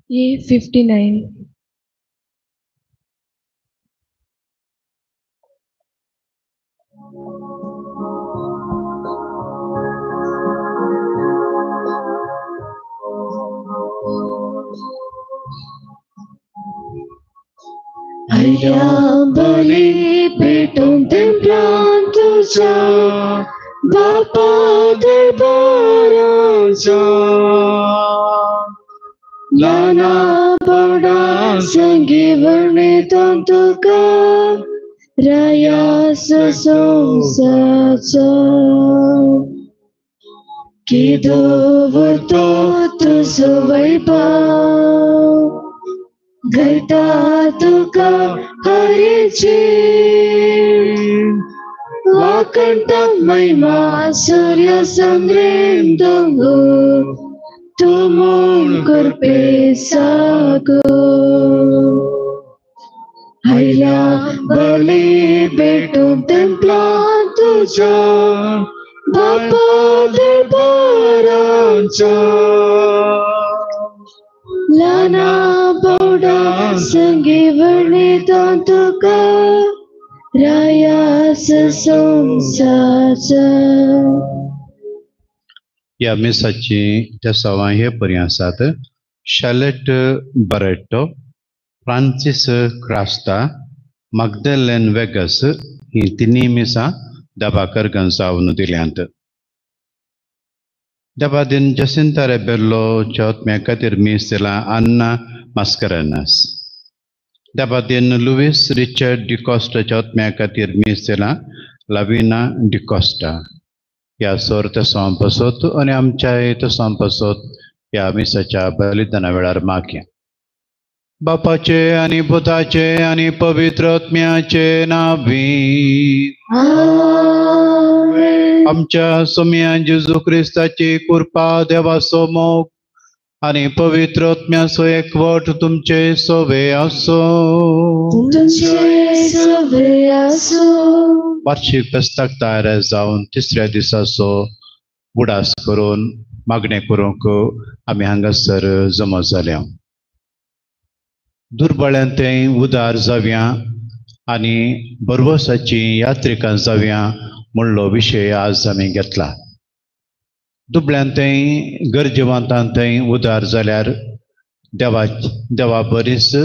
A59. Haya bali पेटून templant तुझ्या बापा दरबाराचा नाना पौडा संगी वर्णितून तुका रायास संसाचा किदो वर्तो तुझो वैभव घटा तुका हरेची वाकंठ महिमा सूर्य चंद्रेंदुगो तू मूळ कृपे सागो हैला बली भेटून templant तुझ्या बापा दरबाराचा लाना पौडा संगी वर्णितून तुका रायास संसाचा. या मिसाची त्या सवा हे पर्यंत शार्लेट बरेटो, फ्रांसिस क्रास्ता, मॅग्दलेन वेगस ही तिन्ही मिसा दबाकर गंसावन दिल्यांत. दबादिन जसिंता रेबेलो चौथम्या खातीर मीस दिला अन्ना मास्करेनास. दबादिन लुईस रिचर्ड डिकॉस्टा चौथम्या खातीर मीस दिला लाविना डिकॉस्टा. या सोर तसों बसोत आणि आमच्या तसों बसोत या मिसाच्या बलिदाना वेळार मागया. बापाचे आणि पुताचे आणि पवित्र आत्म्याचे नावी आमच्या सोम्या जेजू क्रिस्ताची कृपा देवाचो मोग आणि पवित्र आत्म्याचो एकवट तुमचे सोबे असो. वार्षिक फेस्ताक तयार जावन तिसऱ्या दिसाचो उडास करून मागणे करूंक आमी हांगासर जमा जाल्या. दुर्बळ्यांतय उदार जावया आणि बरवसाची यात्रिकां जावया म्हणलो विशय आज आमी घेतला. दुबळ्यांतय गरजेवंतांतय उदार जाल्यार देवा बरीच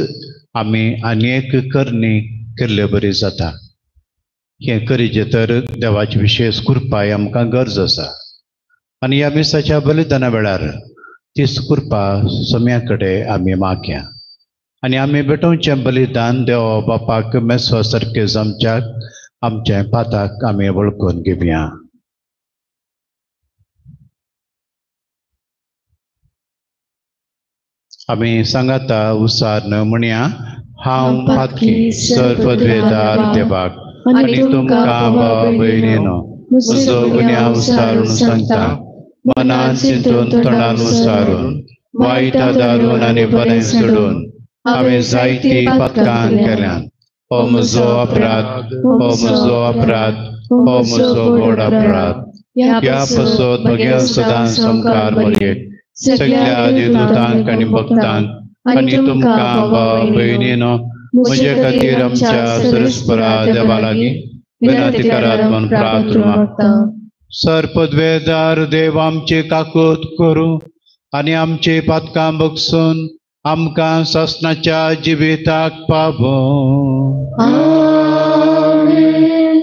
आमी आनी एक करणी केल्ले बरी जाता. हे करीचे तर देवाची विशेष कृपाय आमकां गरज आसा आणि ह्या मिसाच्या बलिदाना वेळार तीच कृपा सोम्या कडेन आमी मागया आणि आमी भेटोवचें बलिदान देव बापाक मेसवा सारके जमच्याक आमचे पाताक आमी वळखून घेवया. आमी सांगाता उसारन म्हणया हांव पातकी सर पदवेदार देवाक आणि तुमकां भाव भयणीनो म्हजो गुन्या उसारून सांगता. मनान चिंतून तोंडान उसारून वायट दारून आनी बरें सोडून हांवें जायती पातकां केल्यात. हो म्हजो अपराध, हो म्हजो अपराध, हो म्हजो व्हड अपराध. ह्या पासत म्हगे सदांच संकार मरयेक सगळ्या देवदूतांक आनी भक्तांक आनी तुमकां भाव भयणीनो म्हजे खातीर आमच्या सरस्परा देवा लागीं विनंती करात म्हूण प्रार्थना मागता. सर पदवेदार देव आमची काकूत करूं आनी आमची पातकां बगसून आमकां सासणाच्या जिविताक पावो. आमेन.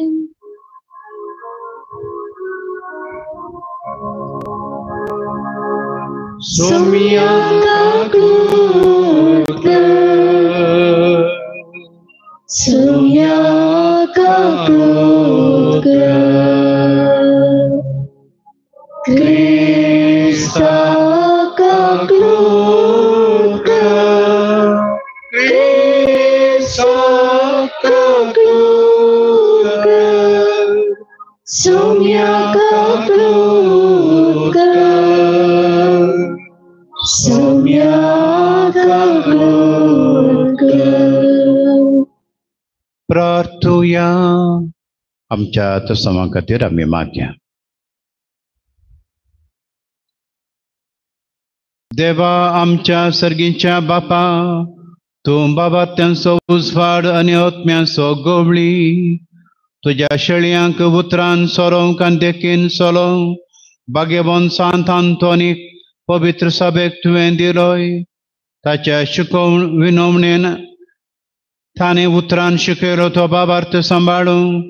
सोम्या काकूत कर, सोम्या काकूत कर, क्रिस्ता काकूत कर, क्रिस्ता काकूत कर, सोम्या काकूत कर, सोम्या काकूत कर. प्रार्थुया. आमच्या तसमा खातीर आमी मागया. देवा आमच्या सर्गीच्या बापा, तूं बाबात्यांचो उजवाड आनी आत्म्यांचो गवळी तुज्या शेळयांक उतरान सोरोंक आनी देखीन सोलोंक भाग्यवान सांत आंतोनीक पवित्र सभेक तुवें दिलोय. ताच्या विनवणेन ताणें उतरान शिकयलो तो बाबार्थ सांबाळूंक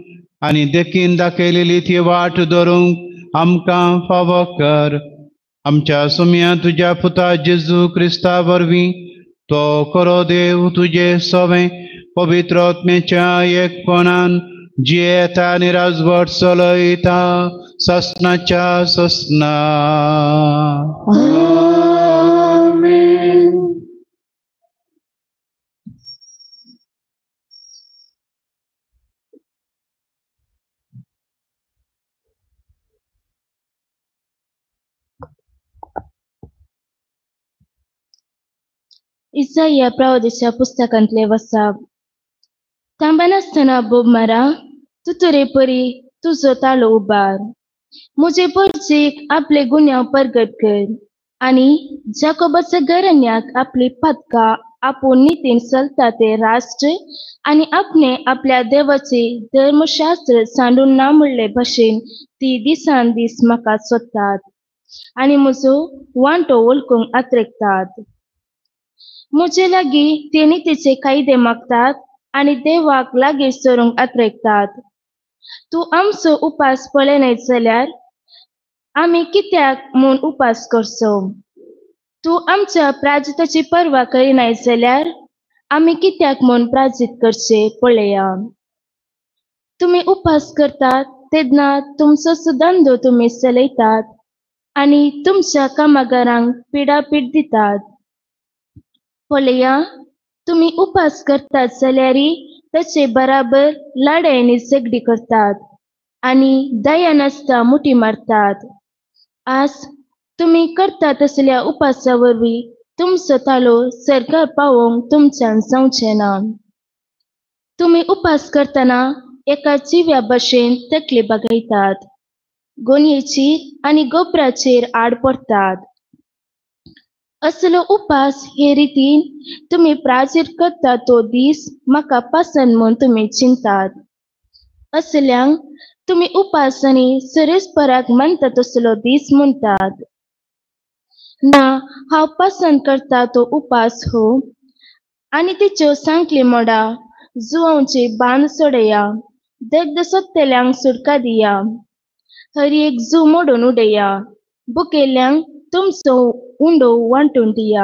आनी देखीन दाखयलेली ती वाट धरूंक आमकां फावो कर. आमच्या सुम्या तुज्या पुता जेजू क्रिस्ता वरवीं तो खरो देव तुजे सवें पवित्र आत्म्याच्या एकपणान जियेता आनी राजवट चलयता ससनाच्या ससना. आमेन. इसाया प्रवादीच्या पुस्तकांतले वसाप. थांबनासतना बोब मारा, तुतुरे परी तुजो ताळो उबार. मुजे परचेक आपले गुन्यांव परगट कर आनी जाकोबाच्या घराण्याक आपली पदकां आपूण नितीन चलता ते राष्ट्र आनी आपणे आपल्या देवाचे धर्मशास्त्र सांडून ना म्हणले भाशेन ती दिसान दीस म्हाका सोदतात आनी म्हजो वांटो वळखूंक आत्रेकतात. मुजे लागीं ते नितीचे कायदे मागतात आनी देवाक लागीं सरूंक आत्रेकतात. तूं आमचो उपास पळयनात जाल्यार आमी कित्याक म्हूण उपास करचो? तूं आमच्या प्राजिताची पर्वा करिनात जाल्यार आमी कित्याक म्हूण प्राजीत करचे पळया. तुमी उपास करतात तेन्ना तुमचो सुदांदो तुमी चलयतात आनी तुमच्या कामागारांक पिडापीड दितात. पळया, तुमी उपास करतात जाल्यारी ताचे बराबर लाडायेनी झगडी करतात आनी दया नासता मुठी मारतात. आज तुमी करता तसल्या उपासा वरवीं तुमचो ताळो सरकार पावोवंक तुमच्यान जावचें ना. तुमी उपास करतना एका जिव्या भाशेन तकले बागयतात, गोनयेचेर आनी गोबराचेर आड पडटात. असलो उपास हे रितीन तुमी प्राजीत करता तो दीस म्हाका पसंद म्हूण तुमी चिंतात. असल्यांक तुमी उपास आनी सुरेस्पराक मानता तसलो दीस म्हणटात. ना, हांव पसंद करता तो उपास हो आनी तिच्यो सांकली मोडा, जुवांचे बांद सोडया, दग्ध सोदतल्यांक सुटका दिया, हर एक जू मोडून उडया, भुकेल्यांक तुमचो उंडो वांटून दिया,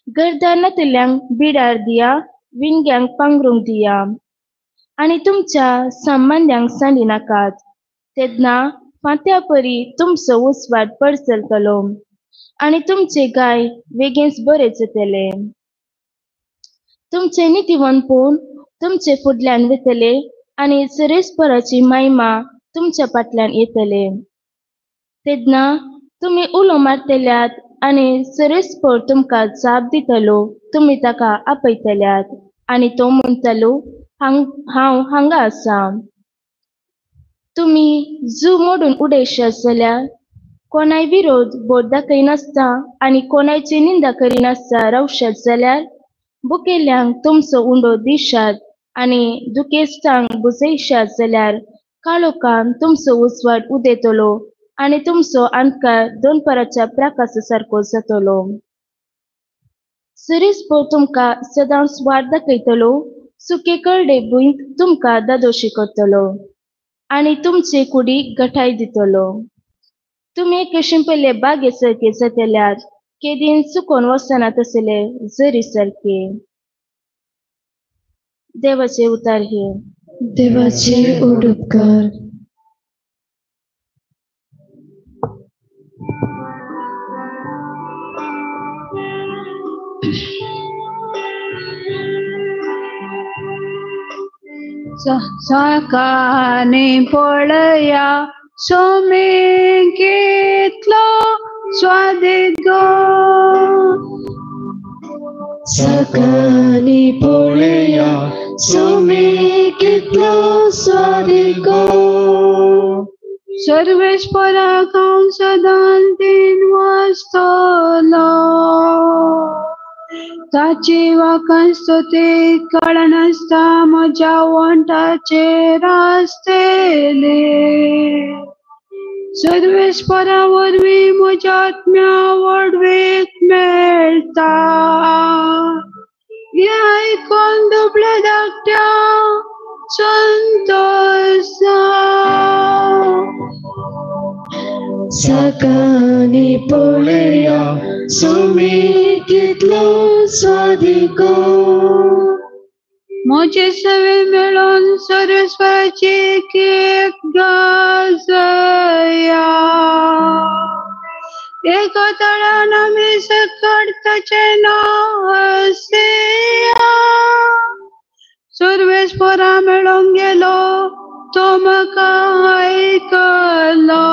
घरदार नातिल्यांक बिडार दिया, विणग्यांक पांघरूंक दिया आनी तुमच्या संबंध्यांक सांडी नाकात. तेन्ना फांत्या परी तुमचो उसवाट पडचलतलो आनी तुमचे गाय बेगीनच बरे जातले. तुमचे नितीवंतपण तुमचे फुडल्यान वतले आनी सुरेस्पराची महिमा तुमच्या फाटल्यान येतले. तेन्ना तुमी उलो मारतल्यात आनी सुरेस्पर तुमकां जाप दितलो. तुमी ताका आपयतल्यात आनी तो म्हणटलो, हांव हांगा आसा. तुमी जू मोडून उडयशात जाल्यार कोणाय विरोध बोट दाखयनासता आनी कोणायची निंदा करिनासता रावशात जाल्यार भुकेल्यांक तुमचो उंडो दिशात आनी दुखेस्तांक बुजयशात जाल्यार काळोखान तुमचो उसवाट उदेतलो आनी तुमचो अंधकार दोनपराच्या प्रकाशा सारको जातलो. सुरेस्पर तुमकां सदांच वाट दाखयतलो, सुके करडे भुंयत तुमकां दादोशी करतलो आनी तुमचे कुडीक घटाय दितलो. तुमी एके शिंपले बागे सारके जातल्यात, केदीन चुकोन वचना तसले झरी सारके. देवाचे उतार हे. देवाचे ओडुपकार. सकाने पळया सोमे घेतलो स्वादीत गो. सकाळी पळया सोमे कितलो स्वादीत गो. सर्वेश्वराक हांव सदां दिनवासतलो ताची वाखाण स्तुतीत कळनासता म्हज्या वंटाचेर आसतले सर्वेश्वरा वरवीं म्हज्या आत्म्या वडवेक मेळटा हें आयकून दुबळ्या धाकट्या संतोष सकाळी पळया सुमी कितलो स्वादिको म्हजे सवे मेळून सर्वेश्वराची केक गाजया एका तळान आमी सकट ताचें नांव हसया सर्वेश्वरा मेळोंक गेलो तो म्हाका आयकलो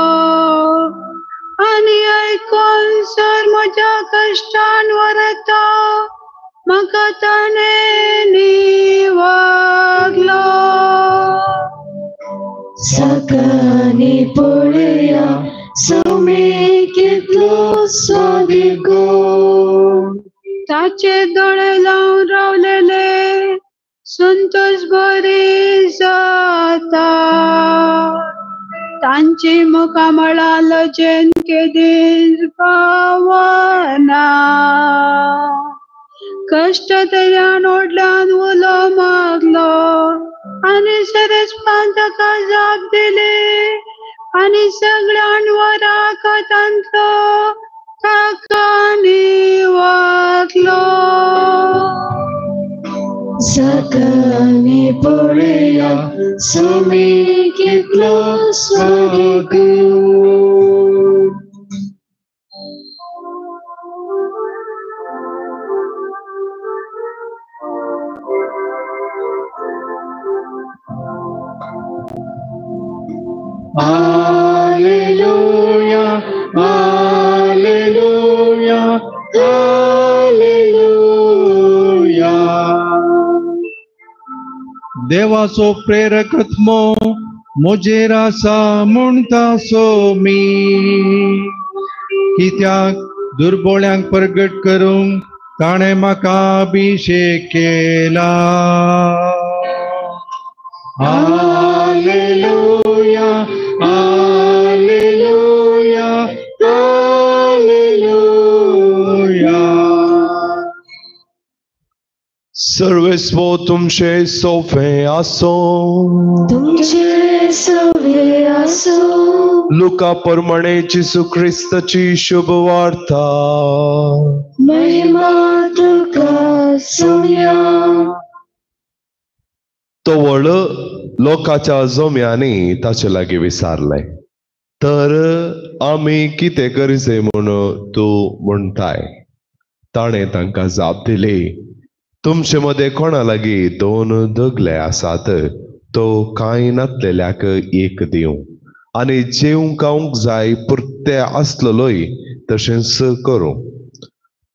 आनी आयकून सर म्हज्या कश्टान व्हरता म्हाका ताणें निवागलो सकाळी पळया सुमी कितलो स्वादिको ताचे दोळे लावन रावलेले संतोष बरी जाता तांची मुखां मळां लजेन केदीर पावना कष्ट तयान ओडल्यान उलो मागलो आनी सर्वेश्वरान ताका जाप दिली आनी सगळ्यान वराक तांचो ताका निवागलो सकाळी पळया सुमी कितलो स्वादिको हालेलुया हालेलुया हालेलुया देवाचो प्रेरक आत्मो म्हजेर आसा म्हणटा सो मी कित्याक दुर्बळ्यांक प्रगट करूंक ताणें म्हाका अभिषेक केला हालेलुया हालेलुया हालेलुया सर्वेस्व तुमचे सोफे आसो तुमचे सवे आसो लुका प्रमाणे जिसू ख्रिस्ताची शुभ वार्ता महिमा तुका सोम्या तो व्हड लोकाच्या जोम्यांनी ताचे लागीं विचारले तर आमी कितें करीचे म्हूण तूं म्हणटाय ताणें तांकां जाप दिली तुमचे मदें कोणा लागीं 2 दगले आसात तो कांय नासलेल्याक एक दिवं आनी जेवंक खावंक जाय पुरते आसलेलोय तशेंच करूं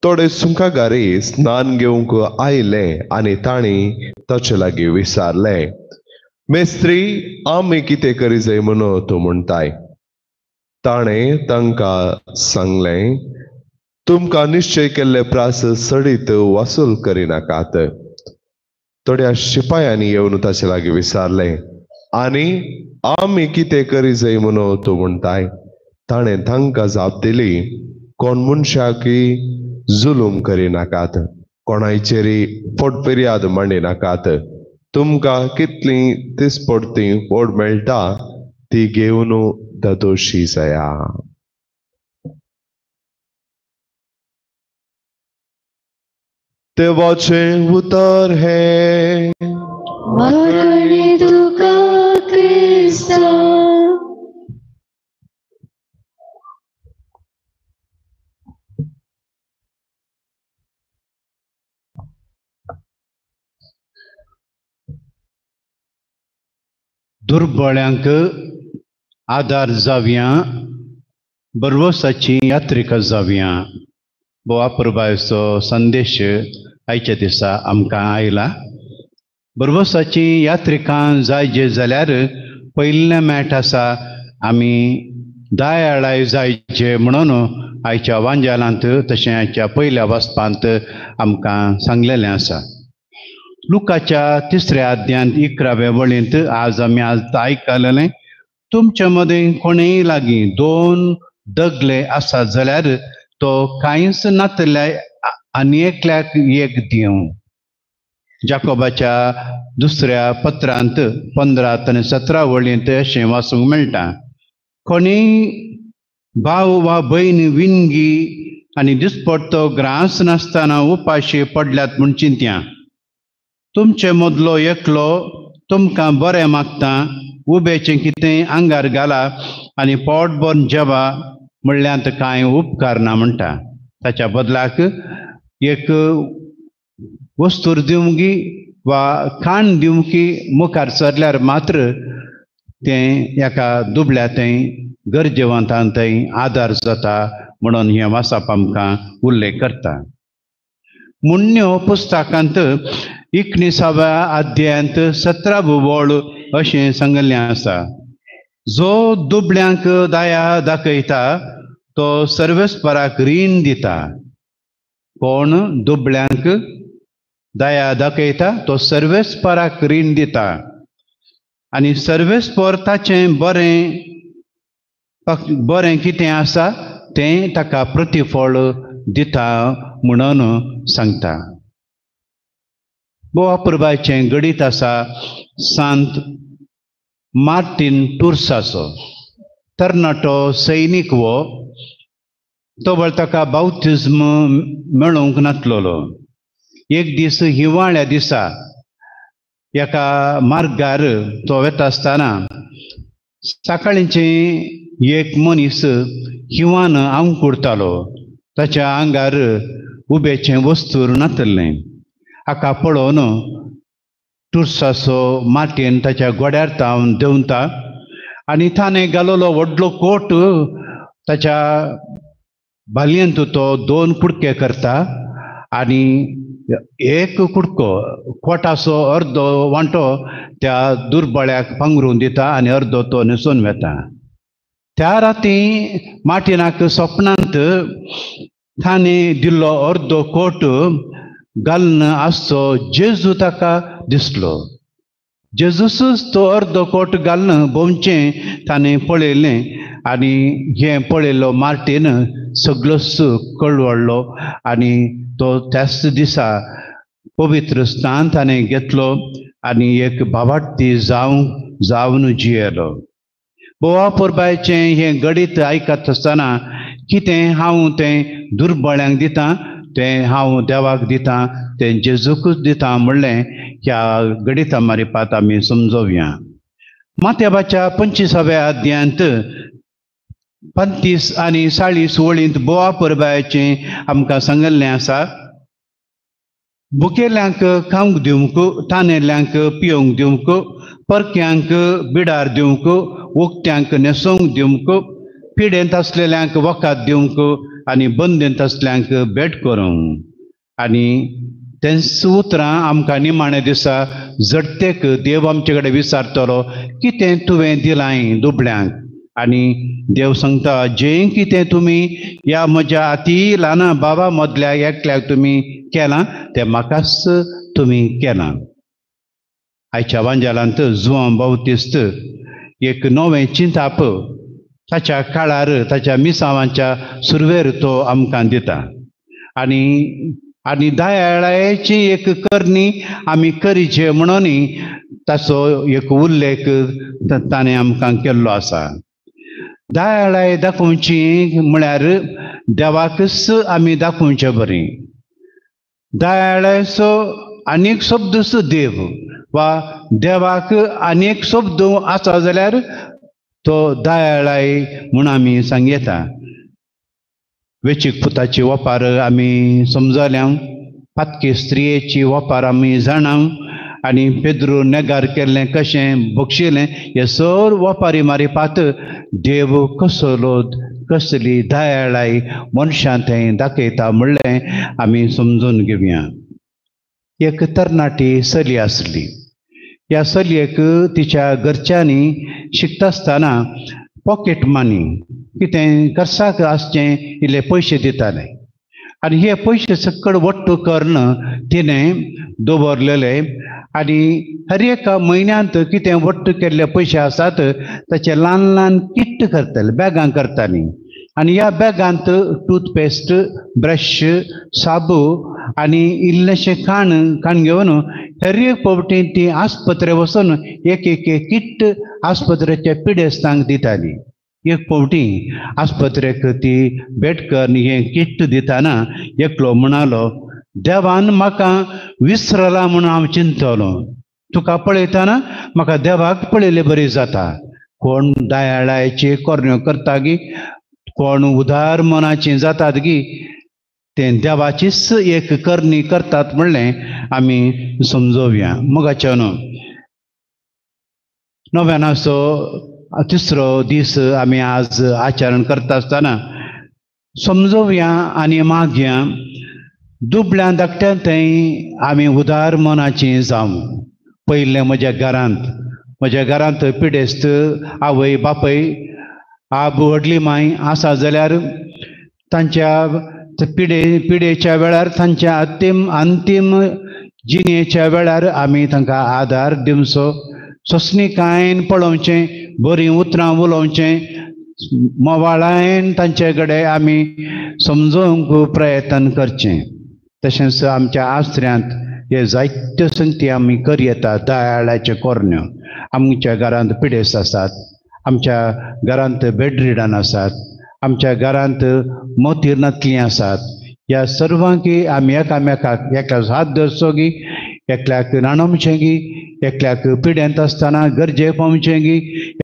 थोडे सुंकागारी स्नान घेवंक आयले आनी तांणी ताचे लागीं विचारले मेस्त्री आमी कितें करीचे म्हूण तूं म्हणटाय ताणें तांकां सांगलें तुमकां निश्चय केल्ले प्रास सडीत वसूल करिनाकात थोड्या शिपायांनी येवन ताचे लागीं विचारले आनी आमी कितें करीचे म्हूण तूं म्हणटाय ताणें तांकां जाप दिली कोण मनशाकी जुलूम करिनाकात कोणाचेरी फोडफिर्याद मांडिनाकात तुमकां कितली दिसपडती ओड मेळटा ती घेवन दोशी जाया देवाचें उतर हे वाकणे तुका क्रिस्ता दुर्बळ्यांक आदार जावया बरवसाची यात्रिका जावया बोवा प्रभायचो संदेश आयच्या दिसा आमकां आयला बरवसाची यात्रिकां जाय जे जाल्यार पयल्या मेट आसा आमी दयाळाय जायचे म्हणून आयच्या वांजालांत तशें आयच्या पयल्या वचपांत आमकां सांगलेलें आसा. लुकाच्या 3ऱ्या अध्यायांत 11व्या वळींत आज आमी आयकलेलें, तुमचे मदें कोणेय लागीं 2 दगले आसात जाल्यार तो कांयच नातल्या आनी एकल्याक एक दिवं. जाकोबाच्या 2ऱ्या पत्रांत 15 आनी 17 वळींत अशें वाचूंक मेळटा, कोणीय भाव वा भयण विणगी आनी दिसपट्टो ग्रास नासतना उपाशी पडल्यात म्हूण चिंत्या. तुमचे मदलो एकलो तुमकां बरें मागता, उबेचें कितें आंगार घाला आनी पोटभर जेवा म्हणल्यार कांय उपकार ना म्हणटा. ताच्या बदलाक एक वस्तूर दिवंकी वा खाण दिवंकी मुखार सरल्यार मात्र तें एका दुबळ्यातय गरजेवंतांतय आदार जाता म्हणून हें वाचप आमकां उल्लेख करता. मुन्यो पुस्तकांत 19व्या अध्यायांत 17वो वळ अशें सांगलें आसा, जो दुबळ्यांक दया दाखयता तो सर्वेस्पराक रीण दिता. कोण दुबळ्यांक दया दाखयता तो सर्वेस्पराक रीण दिता आनी सर्वेस्पर ताचें बरें कितें आसा तें ताका प्रतिफळ दिता म्हणून सांगता. बोवा पुरबायचें गणीत आसा सांत मार्टीन टुर्साचो. तरणाटो सैनीक वो तो ताका बावतिज्म मेळूंक नासलोलो. एक दीस हिंवाळ्या दिसा एका मार्गार तो वेता आसतना सकाळींचे एक मनीस हिंवान आंवकुडतालो. ताच्या आंगार उबेचें वस्तूर नासलें. हाका पळोवन टुर्साचो मार्टीन ताच्या गोड्यार तावन देंवता आनी ताणें घालोलो व्हडलो कोट ताच्या बालयेंत तो 2 कुडके करता आनी एक कुडको कोटाचो अर्दो वांटो त्या दुर्बळ्याक पांघरून दिता आनी अर्दो तो न्हेसून वेता. त्या राती मार्टिनाक स्वप्नांत ताणें दिल्लो अर्दो कोट घालन आसचो जेजू ताका दिसलो. जेजूसच तो अर्दो कोट घालन भोंवचें ताणें पळयलें आनी हें पळयलो मार्टीन सगळोच कळवळ्ळो आनी तो त्याच दिसा पवित्र स्नान ताणें घेतलो आनी एक भावार्थी जावन जियेलो. बोवा पुरबायचें हें गणीत आयकत आसतना कितें हांव तें दुर्बळ्यांक दितां तें हांव देवाक दितां तें जेजूकूच दितां म्हणलें ह्या गणिता मारिपात आमी समजोवया. माथेबाच्या 25व्या अध्यायांत 35 आनी 40 वळींत बोवा पुरबायचें आमकां सांगलें आसा, भुकेल्यांक खावंक दिवंक, तानेल्यांक पिवंक दिवंक, परक्यांक बिडार दिवंक, उक्त्यांक न्हेसोवंक दिवंक, पिडेंत आसलेल्यांक वखाद दिवंक आनी बंदेंत आसल्यांक भेट करूंक. आनी तेंच उतरां आमकां निमाणे दिसा जडतेक देव आमचे कडेन विचारतलो, कितें तुवें दिलां दुबळ्यांक? आनी देव सांगता, जें कितें तुमी ह्या म्हज्या अती ल्हान बाबा मदल्या एकल्याक तुमी केलां तें म्हाकाच तुमी केलां. आयच्या वांजालांत जुआंव बावतिस्त एक नवें चिंताप ताच्या काळार ताच्या मिसावांच्या सुरवेर तो आमकां दिता आनी दयाळायेची एक करणी आमी करीचे म्हणून ताचो एक उल्लेख ताणें आमकां केल्लो आसा. दयाळाय दाखोवची म्हळ्यार देवाकच आमी दाखोवचें बरें. दयाळायचो आनीक शब्दच देव वा देवाक आनीक शब्द आसा जाल्यार तो दयाळाय म्हूण आमी सांगयता. वेचीक पुताची वपार आमी समजल्या, पातकी स्त्रियेची वपार आमी जाणां आनी पेद्रू नेगार केल्लें कशें बक्षिलें हे सर वपारी मारिपात देव कसली दयाळाय मनशां थंय दाखयता म्हणलें आमी समजून घेवया. एक तरणाटी चली आसली. ह्या चलयेक तिच्या घरच्यांनी शिकता आसतना पॉकेट मनी कितें खर्चाक आसचें इल्ले पयशे दिताले आनी हे पयशे सकट वट्ट करून तिणें दवरलेले आनी हर एक म्हयन्यांत कितें वट्ट केल्ले पयशे आसात ताचे ल्हान ल्हान किट्ट करताले बॅगां करतालीं आनी ह्या बॅगांत टूथपेस्ट ब्रश साबू आनी इल्लेशें खाण घेवन हर एक फावटी ती आस्पत्रे वचून एक किट्ट आस्पत्रेच्या पिडेस्तांक दिताली एक फावटी आस्पत्रेक ती बेडकर हे किट्ट दितना एकलो म्हणालो देवान म्हाका विसरला म्हणून हांव चिंतलो तुका पळयतना म्हाका देवाक पळयले बरी जाता कोण दयाळायेची कोरण्यो करता गी कोण उदार मनाची जातात गी ते देवाचीच एक करणी करतात म्हणलें आमी समजोवया मोगाच्यान नव्यानाचो तिसरो दीस आमी आज आचरण करता आसतना समजोवया आनी मागया दुबळ्या धाकट्या थंय आमी उदार मनाची जावं पयलें म्हज्या घरांत पिडेस्त आवय बापय आब व्हडली माय आसा जाल्यार तांच्या पिडेच्या वेळार तांच्या अंतीम जिणेच्या वेळार आमी तांकां आदार दिवचो सोंसणीकायेन पळोवचें बरीं उतरां उलोवचें मोवाळायेन तांचे कडेन आमी समजोवंक प्रयत्न करचें तशेंच आमच्या आसऱ्यांत हे जायत्यो संगती आमी करी येता दयाळाचे कोरण्यो आमच्या घरांत पिडेस्त आसात आमच्या घरांत बेडरिडन आसात आमच्या घरांत मोतीर नतलीं आसात ह्या सर्वांकी आमी एकामेकाक एकल्याक हात धरचो गी एकल्याक रांदोवचें गी एकल्याक पिड्यांत आसतना गरजे पावचें गी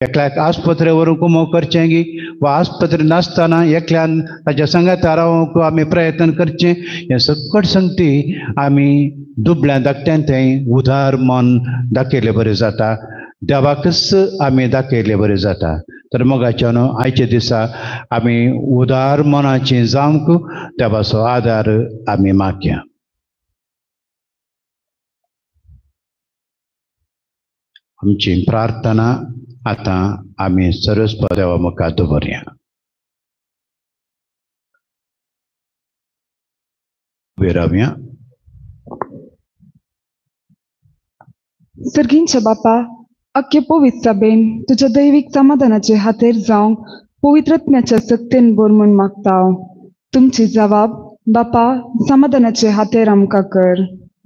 एकल्याक आस्पत्रे व्हरून कुमो करचें गी वा आस्पत्रे नासतना एकल्यान ताच्या संगातार रावंक आमी प्रयत्न करचें हे सकट संगती आमी दुबळ्या धाकट्यान थंय उदार मन दाखयलें बरें जाता देवाकच आमी दाखयलें बरें जाता तर मोगाच्यान आयचे दिसा आमी उदार मनाची जावंक देवाचो आदार आमी मागया आमची प्रार्थना आतां आमी सर्वस्व देवा मुखार दवरया रावया सर्गींच्या बापा अख्खे पवित्र सभेन तुझ्या दैविक समाधानाचे हातेर जावं पवित्रत्म्याच्या सक्तीन बोर म्हूण मागता तुमची जबाब बापा समाधानाचे हातेर आमकां कर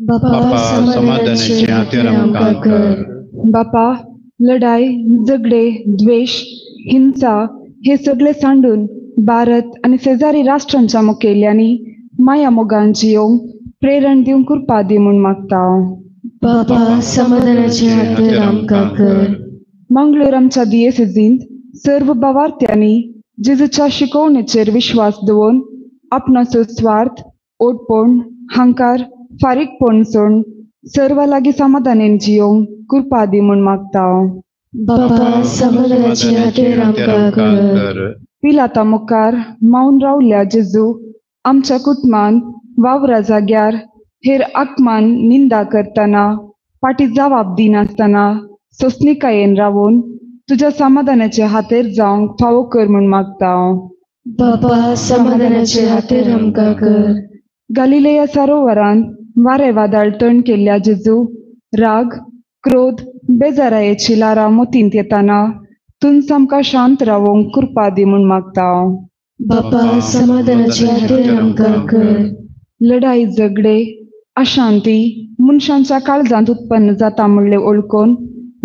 बापा समाधानाचे हातेर आमकां कर बापा लढाई झगडे द्वेष हिंसा हे सगळे सांडून भारत आणि शेजारी राष्ट्रांच्या मुखेल्यांनी माया मोगान जियोंक प्रेरण दिवंक कृपा दी म्हूण मागता बापा समाधानाचे हातेर आमकां कर मंगळूर आमच्या दियेसीजींत सर्व भावार्थ्यांनी जेजूच्या शिकवणेचेर विश्वास दवरून आपणाचो स्वार्थ ओटपण हांकार फारीकपण सोडून सर्व लागीं समाधानान जियोंक कृपा दी म्हूण मागता बापा समाधानाचे हातेर आमकां कर पिलाता मुखार मावन रावल्या जेजू आमच्या कुटुंबांत वावरा जाग्यार हेर आत्मान निंदा करतना फाटी जबाब दिनासतना सोंसणीकायेन रावून तुझ्या समाधानाचे हातेर जावंक फावो कर म्हूण मागता बापा समाधानाचे हातेर आमकां कर गलिलेया सरोवरांत वारें वादळ तण केल्ल्या जेजू राग क्रोध बेजारायेची लारां मोतींत येताना तुमच आमकां शांत रावंक कृपा दी म्हूण मागता बापा समाधानाचे हातेर आमकां कर लढाई झगडे अशांती मनशांच्या काळजांत उत्पन्न जाता म्हणले ओळखून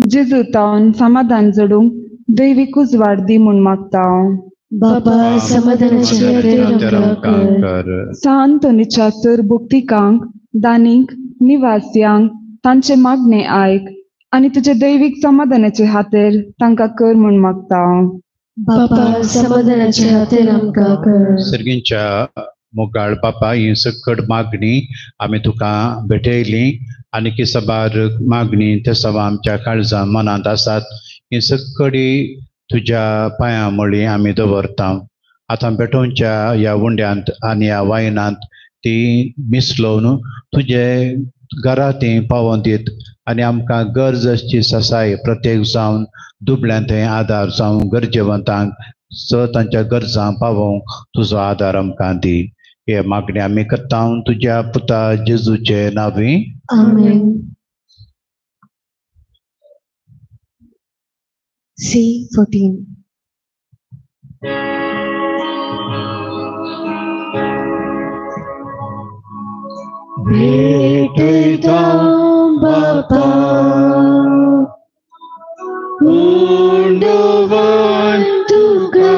जेजू तावन समाधान जडूंक दैवीक उजवाड दी म्हूण मागता बापा समाधानाचे हातेर आमकां कर सांतोनीच्या सर भुक्तिकांक दानीक निवासियांक तांचे मागणे आयक आनी तुझे दैवीक समाधानाचे हातेर तांकां कर म्हूण मागता बापा समाधानाचे हातेर आमकां कर सर्गींच्या मोगाळ बापा ही सकट मागणी आमी तुका भेटयली आनी की सबार मागणी ते सवा आमच्या काळजां मनांत आसात ही सकडी तुज्या पांयां मळी आमी दवरता आतां बेटोवच्या ह्या उंड्यांत आनी ह्या वायनांत ती मिसलोवन तुजे घरा ती पावोवन दीत आनी आमकां गरज आसची ससाय प्रत्येक जावन दुबळ्यांत आदार जावं गरजेवंतांक तांच्या गरजां पावोवंक तुजो आदार आमकां दी. हे मागणी आमी करता तुज्या पुता जेजूचे नांवी. आमेन. C14. भेटता बापा उंडोवन तुका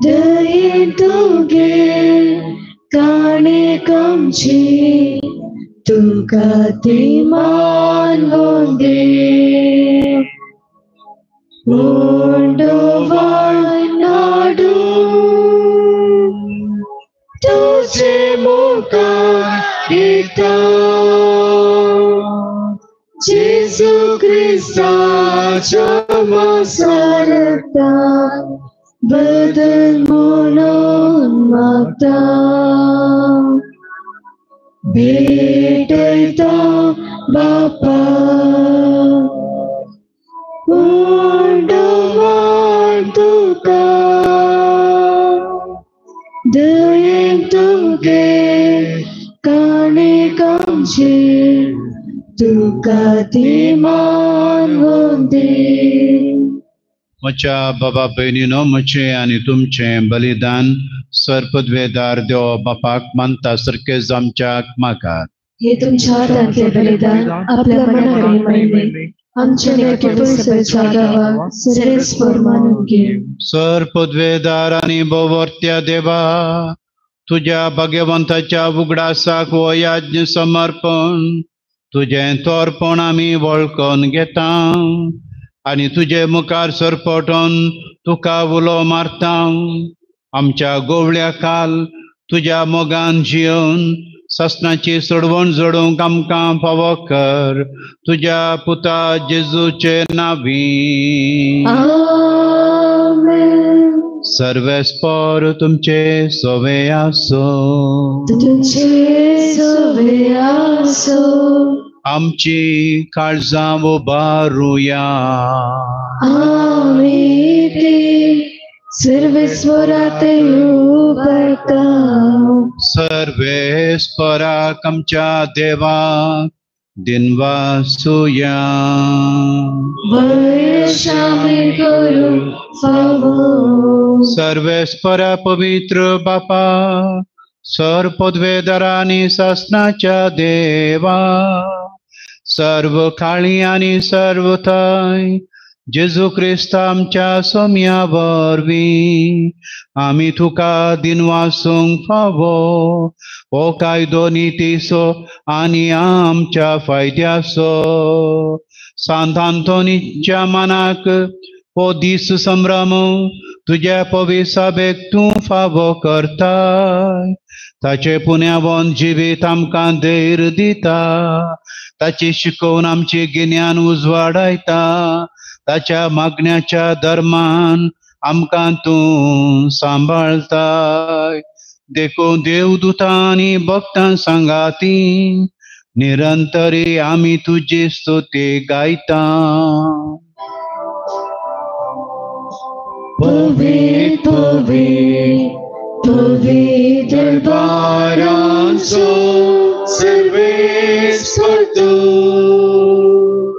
दयेन तुगे काणेक आमची तुका ती मानवून दे. उंडोवन हाडून तुझे मुखार येता जेजू क्रिस्ताच्या रक्तान बदल म्हणून मागता. भेटता बापा उंडोवन तुका दयेन तुगे काणेक आमची तुका ती मानवून दे. म्हज्या बाबा भयणीनो, म्हजें आनी तुमचें बलिदान सर्पद्वेदार देव बापाक मानता सारकें जावच्याक मागात. हे तुमच्या हातांतलें बलिदान आपल्या मनाकडे मांडले आमच्या नेपथ्याच्या गावाक सर्वेस्पर मानून घे. सर्पद्वेदार आनी भोवर्त्या देवा, तुज्या भाग्यवंताच्या उगडासाक हो याज्ञ समर्पण तुजें तोरपण आमी वळखून घेता आनी तुजे मुखार सरपटून तुका उलो मारता. आमच्या गोवळ्या काल तुज्या मोगान जिवन ससनाची सोडवण जोडूंक आमकां फावो कर. तुज्या पुता जेजूचे नांवी. आमेन. सर्वेस्पर तुमचे सोवे आसो. तुमचे सोवे आसो. आमची काळजां उबारुया. आमी ते सर्वेस्वरात उबारता. सर्वेस्पराक आमच्या देवाक दिनवासुया. वर्षामी करू फावो. सर्वेस्परा पवित्र बापा, सर्पद्वेदारांनी सासनाच्या देवा, सर्व काळी आनी सर्व थंय जेजू क्रिस्त आमच्या सोम्या वरवीं आमी तुका दिनवासूंक फावो. हो कायदो नितीसो आनी आमच्या फायद्याचो. सांत आंतोनीच्या मनाक हो दीस संभ्रम तुज्या पवित्र सभेक तूं फावो करताय. ताचे पुण्यावंत जिवीत आमकां धैर्य दिता. ताची शिकोवन आमची गिन्यान उजवाडायता. ताच्या मागण्याच्या धर्मान आमकां तूं सांबाळताय. देखून देवदूतां आनी भक्तां सांगाती निरंतरी आमी तुजी स्तुती गायता. पवित्र पवित्र पवित्र दरबारांचो सर्वेस्वर तूं.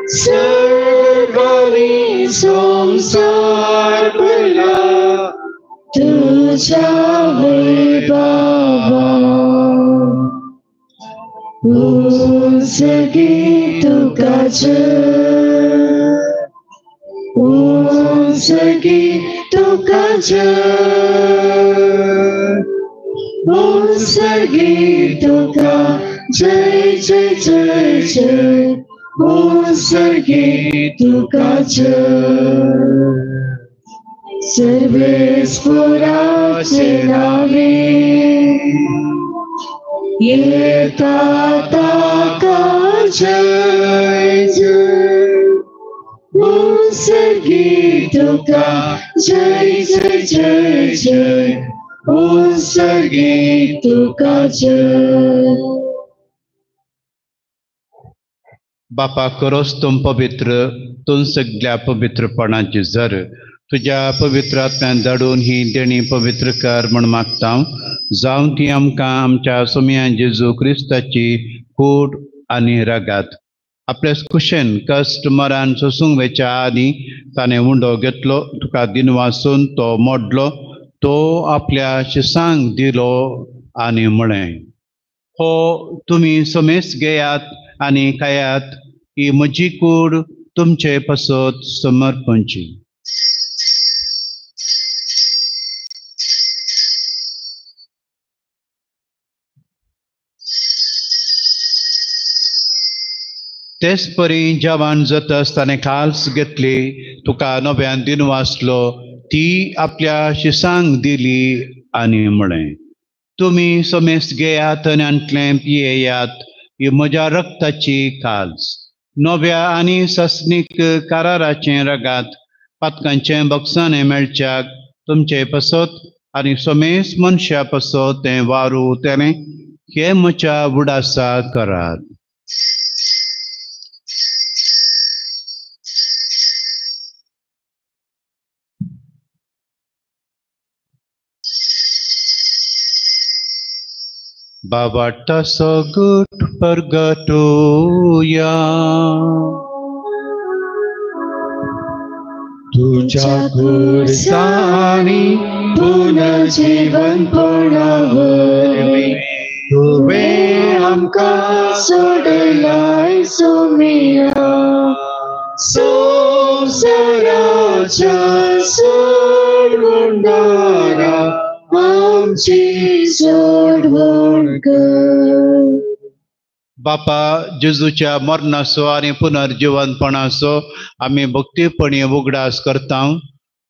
सर्वांनी संसार भरला तुझ्या वैभवान. उंचगी तुका जय. उंचगी तुका जय. उंचगी तुका जय जय जय जय. उंचगी तुका जय. सर्वेस्वराचे नावे येता ताका जय जय. उंचगी तुका जय जय जय जय. उंचगी तुका जय. बापा करोस तुम पवित्र तुम सगळ्या पवित्रपणाची जर तुझ्या पवित्र आत्म्यान धाडून ही देणी पवित्र कर म्हण मागता जावन ती आमकां आमच्या सोम्यान जेजू क्रिस्ताची कूड आनी रगात आपल्या कुशेन कश्ट मरण सोसूंक वेच्या आनी ताणें उंडो घेतलो तुका दिनवासून तो मोडलो तो आपल्या शिसांक दिलो आनी म्हळें हो तुमी समेस घेयात आनी खायात ही म्हजी कूड तुमचे पासत समर्पणची तेच परी जेवण जाताच ताणें काल्स घेतली तुका नव्यान दिन वाचलो ती आपल्या शिसांक दिली आनी म्हळें तुमी समेस घेयात आनी आणटलें पियेयात ही म्हज्या रक्ताची काल्स नव्या आनी सस्नीक कराराचें रगात पातकांचें बक्षांनी मेळच्याक तुमचे पासत आनी समेस मनशा पासत तें वारू तेणें हे म्हज्या उडासा करात Bavata sogut pergatuya तुझ्या कुर्सानी पुनर्जीवन पणावरवी तुवे आमकां सोडलाय सोमिया संसाराच्या सोडवणारा आमची सोडवण कर बापा जेजूच्या मरणाचो आनी पुनर्जीवनपणाचो आमी भक्तीपणी उगडास करता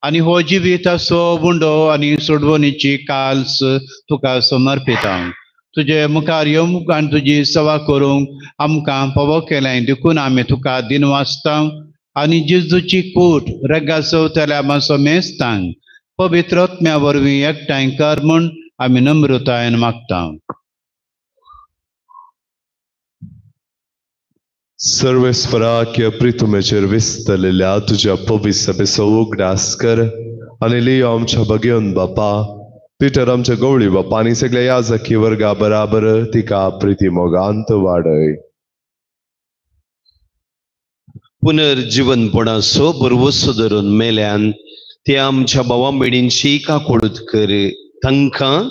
आनी हो जिविताचो उंडो आनी सोडवणीची काल्स तुका समर्पिता तुजे मुखार येवंक आनी तुजी सेवा करूंक आमकां फावो केलें देखून आमी तुका दिन वाचता आनी जेजूची कूड रेगा चवथेल्या मातसो मेस्तांक पवित्र आत्म्या वरवीं एकठांय कर म्हूण आमी नम्रतायेन मागता सर्वेस्पराक्य प्रितुमेचेर विस्तलेल्या तुझ्या पवित्र सभेचो उगडास कर आनी लियो आमच्या भगियन बापा पिटर आमच्या गवळी बापा आनी सगळ्या याजकी वर्गा बराबर तिका प्रिती मोगांत वाडय पुनर्जीवनपणाचो बरवसो धरून मेल्यान ते आमच्या भावां भयणींची काकोळूत कर तांकां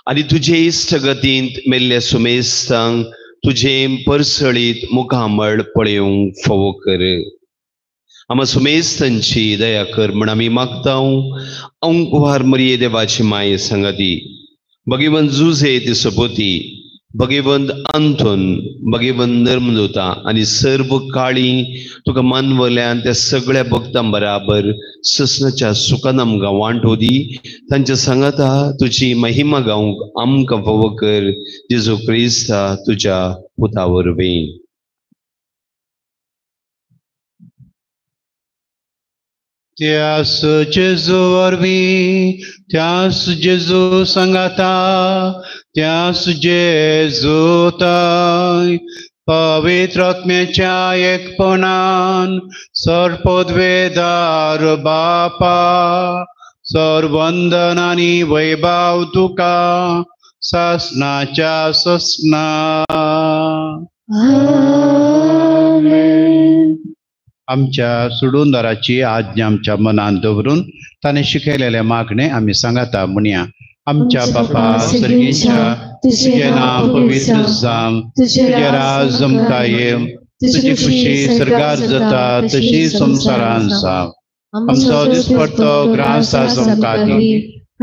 आनी तुजे इश्ट गतींत मेल्ल्या सुमेस्तांक तुझे परसळीत मुखामळ पळयोवंक फावो कर आम सुमेस्तांची दया कर म्हण आमी मागता अंकुवार मरिये देवाची माय संगती भगिवंत जुझे ती सपोती भगिवंत आंतोन भगिवंत नर्मदोता आनी सर्व काळी तुका मानवल्यान त्या सगळ्या भक्तां बराबर ससनाच्या सुखान आमकां वांटो दी तांच्या सांगाता तुजी महिमा गावंक आमकां फावो कर जेजू क्रिस्ता तुज्या पुता वरवीं त्यास जेजू वरवीं त्यास जेजू सांगाता त्यास जेजू ताय पवित्र आत्म्याच्या एकपणान सर्वपदवेदार बापा सर्ववंदन आनी वैभव तुका सासनाच्या ससना आमच्या सुडूंदराची आज्ञा आमच्या मनान दवरून ताणें शिकयलेले मागणे आमी सांगाता म्हणया आमच्या बापा सर्गीच्या तुझे नाम पवित्र जावं तुझे राज आमकां येवं तुजी खुशी सर्गार जाता तशी संवसारांत जावं आमचो दिसपडटो ग्रास आमकां दी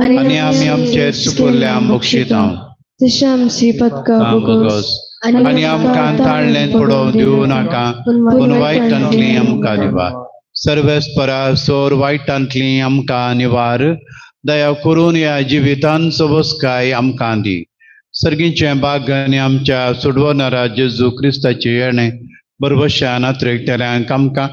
आनी आमी आमचेर चुकल्ल्या बक्षिता तशी आमची पदकां भोगोस आनी आमकां ताळ्ळें पडोवं दिवं नाका पूण वायटांतली आमकां निवार सर्वेस्परा सोर वायटांतली आमकां निवार दया करून ह्या जिवितांचो वस्काय आमकां दी सर्गीचें भाग्य आमच्या सोडवणारा जेजू क्रिस्ताचे येणें बरवशान आत्रेकतेल्यांक आमकां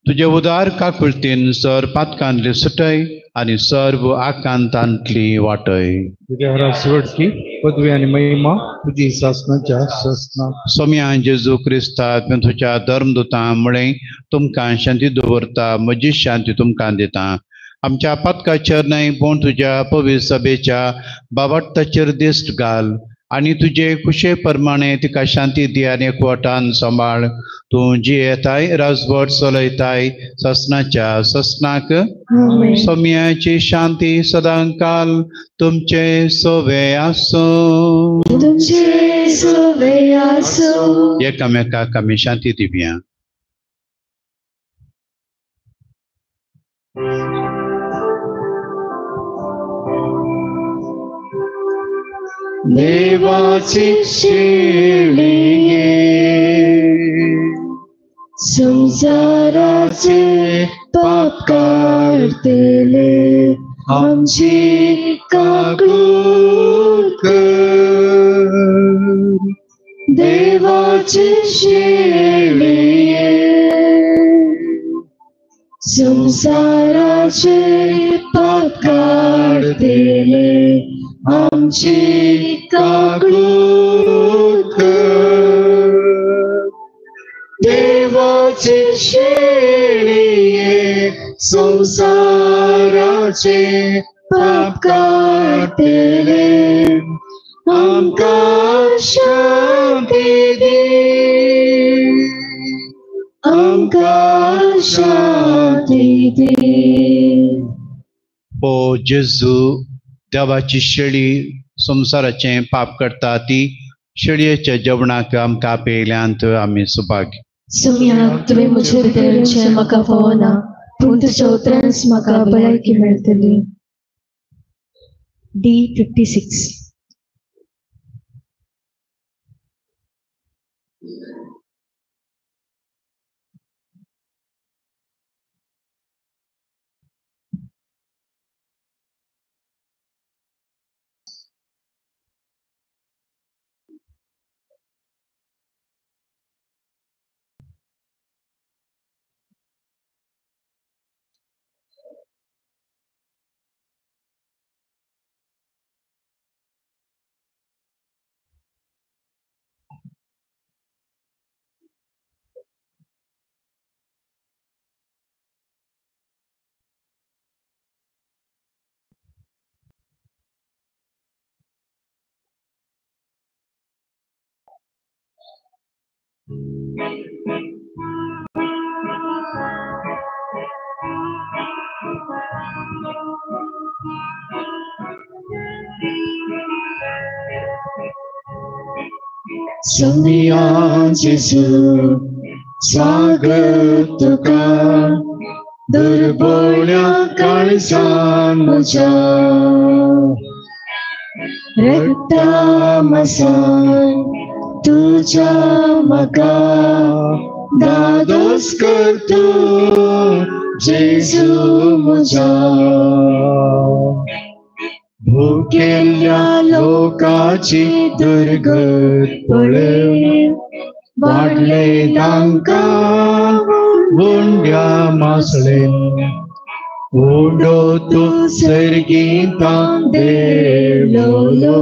तुझे उदार काकुळतीन सर पातकांतली सुटय आणि सर्व आकांतांतली वाटय. तुझ्या हरासवडची पदवी आणि महिमा तुझी शासनाच्या शासनात. सोम्या जेजू क्रिस्तात तुझ्या धर्मदुतांमुळे तुमकां शांती दवरता, म्हजी शांती तुमकां दिता. आमच्या पदकाचेर न्हय पूण तुझ्या पवित्र सभेच्या बावटाचेर दिश्ट घाल आणि तुझे कुशे प्रमाणे तिका शांती दी आनी एकवटान सांबाळ. तूं जी येताय राजवट चलयताय ससनाच्या ससनाक. सोम्याची शांती सदां काल तुमचे सोवे आसूं. तुमचे सोवे आसूं. एकामेकाक आमी शांती दिवया. देवाची शेळी संसाराचे पाप काढतेले आमची काकूळ कर. देवाची शेळी संसाराचे पाप काढतेले आमची काकूळ कर. देवाची शेळी संसाराचे पाप काढतेले आमकां शांती दी. आमकां शांती दी. ओ जेजू, देवाची शेळी संसाराचे पाप करता ती शेळयेच्या जेवणाक आमकां पेयल्यांत आमी सुभाग्य. सुम्याक तुवें म्हजे भितरचें म्हाका फावना, पूण तुज्या उतरांच म्हाका भलायकी मेळटली. D56. Sonia Gesù, स्वागत तुका दुर्बोळ्या काळजान म्हज्या रक्तामसान तुझ्या म्हाका दादोस कर तूं जेजू म्हज्या भुकेल्या लोकाची दुर्गत पळय वाडले तांकां गुंड्या मासळेन उडो तूं सर्गीतां देवलो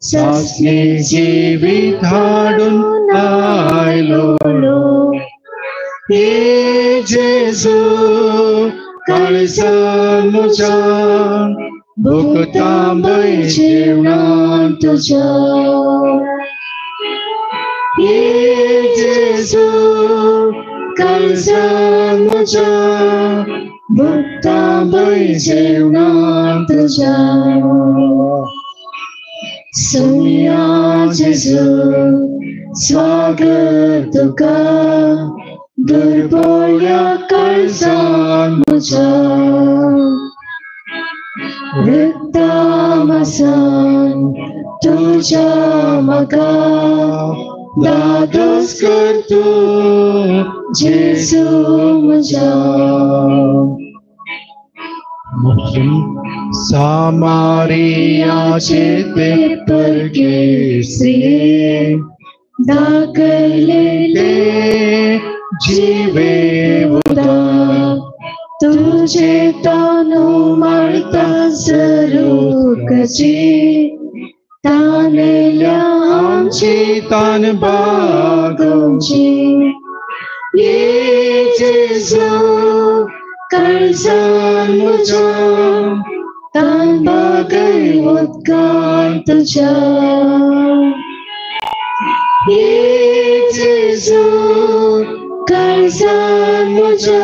सासणी जिवीत हाडून आयलो हे जेजू काळजान म्हज्या भुकतां भंय जेवणान तुज्या हे जेजू काळजान म्हज्या भुकतां भंय जेवणान तुज्या सोनिया जेजू स्वागत तुका दुर्बोळ्या काळजान म्हज्या रक्तामसान तुझ्या म्हाका दादोस कर तूं जेजू म्हज्या सामारियाचे ते परदेसी दाखयले ते जिवे उदार तुझे तानो माळता सरूकची तानेल्या आमची तान बागोवची ये जेजू काळजान म्हज्या तान बागय उदकान तुज्या ये जेजू काळजान म्हज्या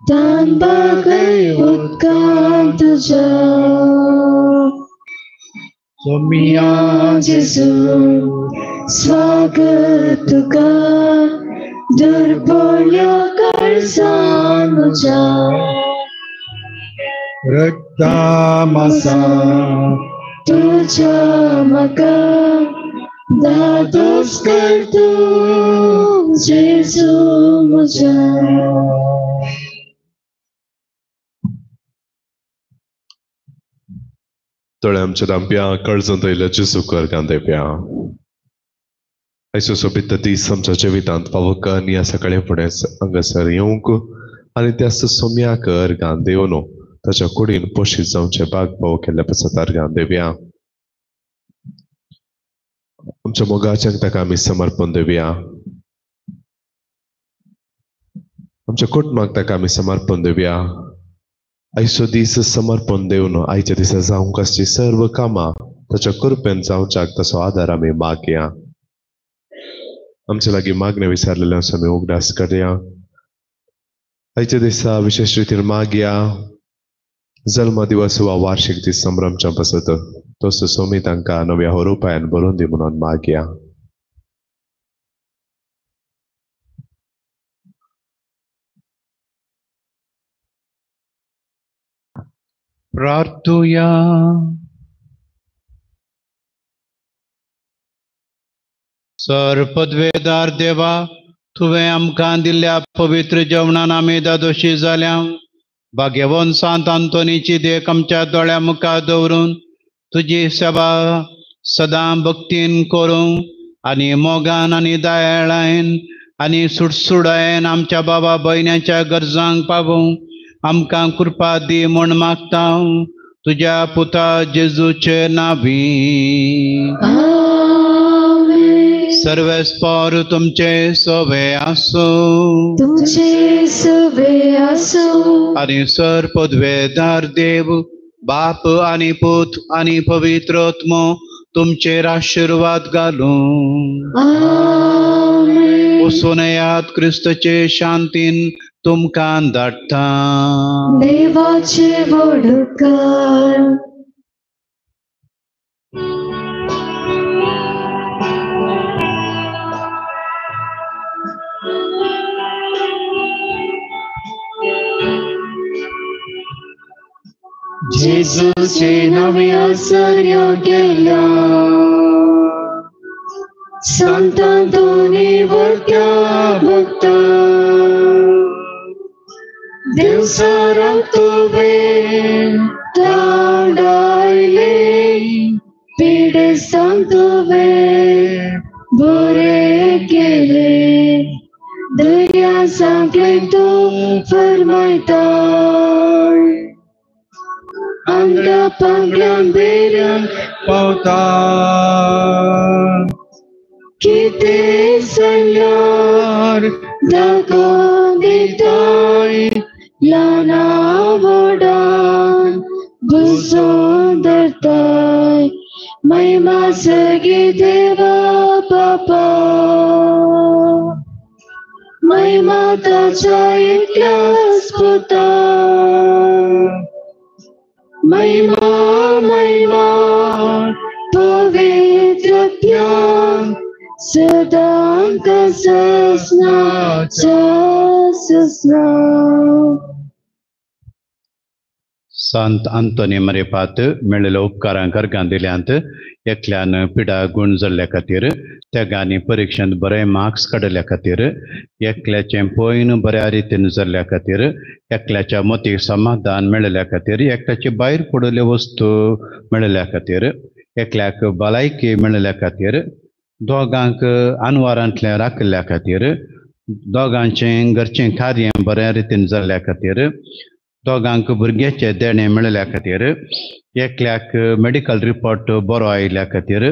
तान बागय उदकान तुज्या सोमिया जेजू स्वागत तुका दुर्बळ्या काळजान म्हज्या रक्ता मासा तुझ्या म्हाका दादोस कर तूं जेजू म्हज्या तळे आमच्या रांप्या कर्जां थयल्या जेजू कर गांदेप्या आयचो सोबीत दीस आमच्या जिवितांत फावो आनी ह्या सकाळी फुडें हांगासर येवंक आनी त्याच सोम्या कर गांदेवनो ताच्या कुडीन पोशीत जावचे भाग भाव केल्ल्या पसतार गांदेव्या आमच्या मोगाच्यांक ताका आमी समर्पण दिवया आमच्या कुटुंबाक ताका आमी समर्पण दिवया आयचो दीस समर्पण दिवन आयच्या दिसा जावंक आसची सर्व कामां ताच्या कृपेन जावच्याक तसो आदार आमी मागया आमचे लागीं मागणे विचारलेले आसा आमी उगडास करया आयच्या दिसा विशेष रितीन मागया जल्म दिवस वा वार्षिक दीस संभ्रमच्या बसत तोच सोमी तांकां नव्या रुपयान बरोवन दी म्हणून मागया प्रार्थुया सर पदवेदार देवा तुवें आमकां दिल्ल्या पवित्र जेवणान आमी दादोशी जाल्या भाग्यवन सांत आंतोनीची देख आमच्या दोळ्या मुखार दवरून तुजी सेवा सदां भक्तीन करूं आनी मोगान आनी दयाळायेन आनी सुडसुडायेन आमच्या बाबा भयण्याच्या गरजांक पावूं आमकां कृपा दी म्हूण मागता तुज्या पुता जेजूचे नांवी सर्वेस्पर तुमचे सोवे आसूं तुमचे सवे आसूं आनी सर पदवेदार देव बाप आनी पूत आनी पवित्र आत्मो तुमचेर आशीर्वाद घालूं आमेन वचून येयात क्रिस्तचे शांतीन तुमकां धाडटा देवाचे वडकार जेजूचे नावे आसर्या गेल्या संतां दोनी वरत्या भक्ता दिवसारां तुवें धाडायले पिडेस्तान तुवें बरें केले दर्या सांगले तूं फरमायता आंगड्या पांगड्यान बेऱ्यान पावता कितें सांगल्यार दाखोवन दिताय ल्हाना व्हडान बसून धरताय महिमा सगी देवा बापा महिमा ताच्या एकल्याच पुता महिमा महिमा पवित्रत्यान सदां कसना ससना संत आंतोनी मरेपात मेळिल्ल्या उपकारांक गांदिल्यांत एकल्यान पिडा गुण जाल्ल्या खातीर त्या गांनी परिक्षेंत बरे मार्क्स काडल्या खातीर एकल्याचें पयन बऱ्या रितीन जाल्ल्या खातीर एकल्याच्या मतीक समाधान मेळिल्ल्या खातीर एकल्याची भायर पडल्यो वस्तू मेळिल्ल्या खातीर एकल्याक भलायकी मेळिल्ल्या खातीर दोगांक आनवारांतले राखल्या खातीर दोगांचें घरचें कार्य बऱ्या रितीन जाल्ल्या खातीर दोगांक भुरग्याचे देणे मेळिल्ल्या खातीर एकल्याक मेडिकल रिपोर्ट बरो आयिल्ल्या खातीर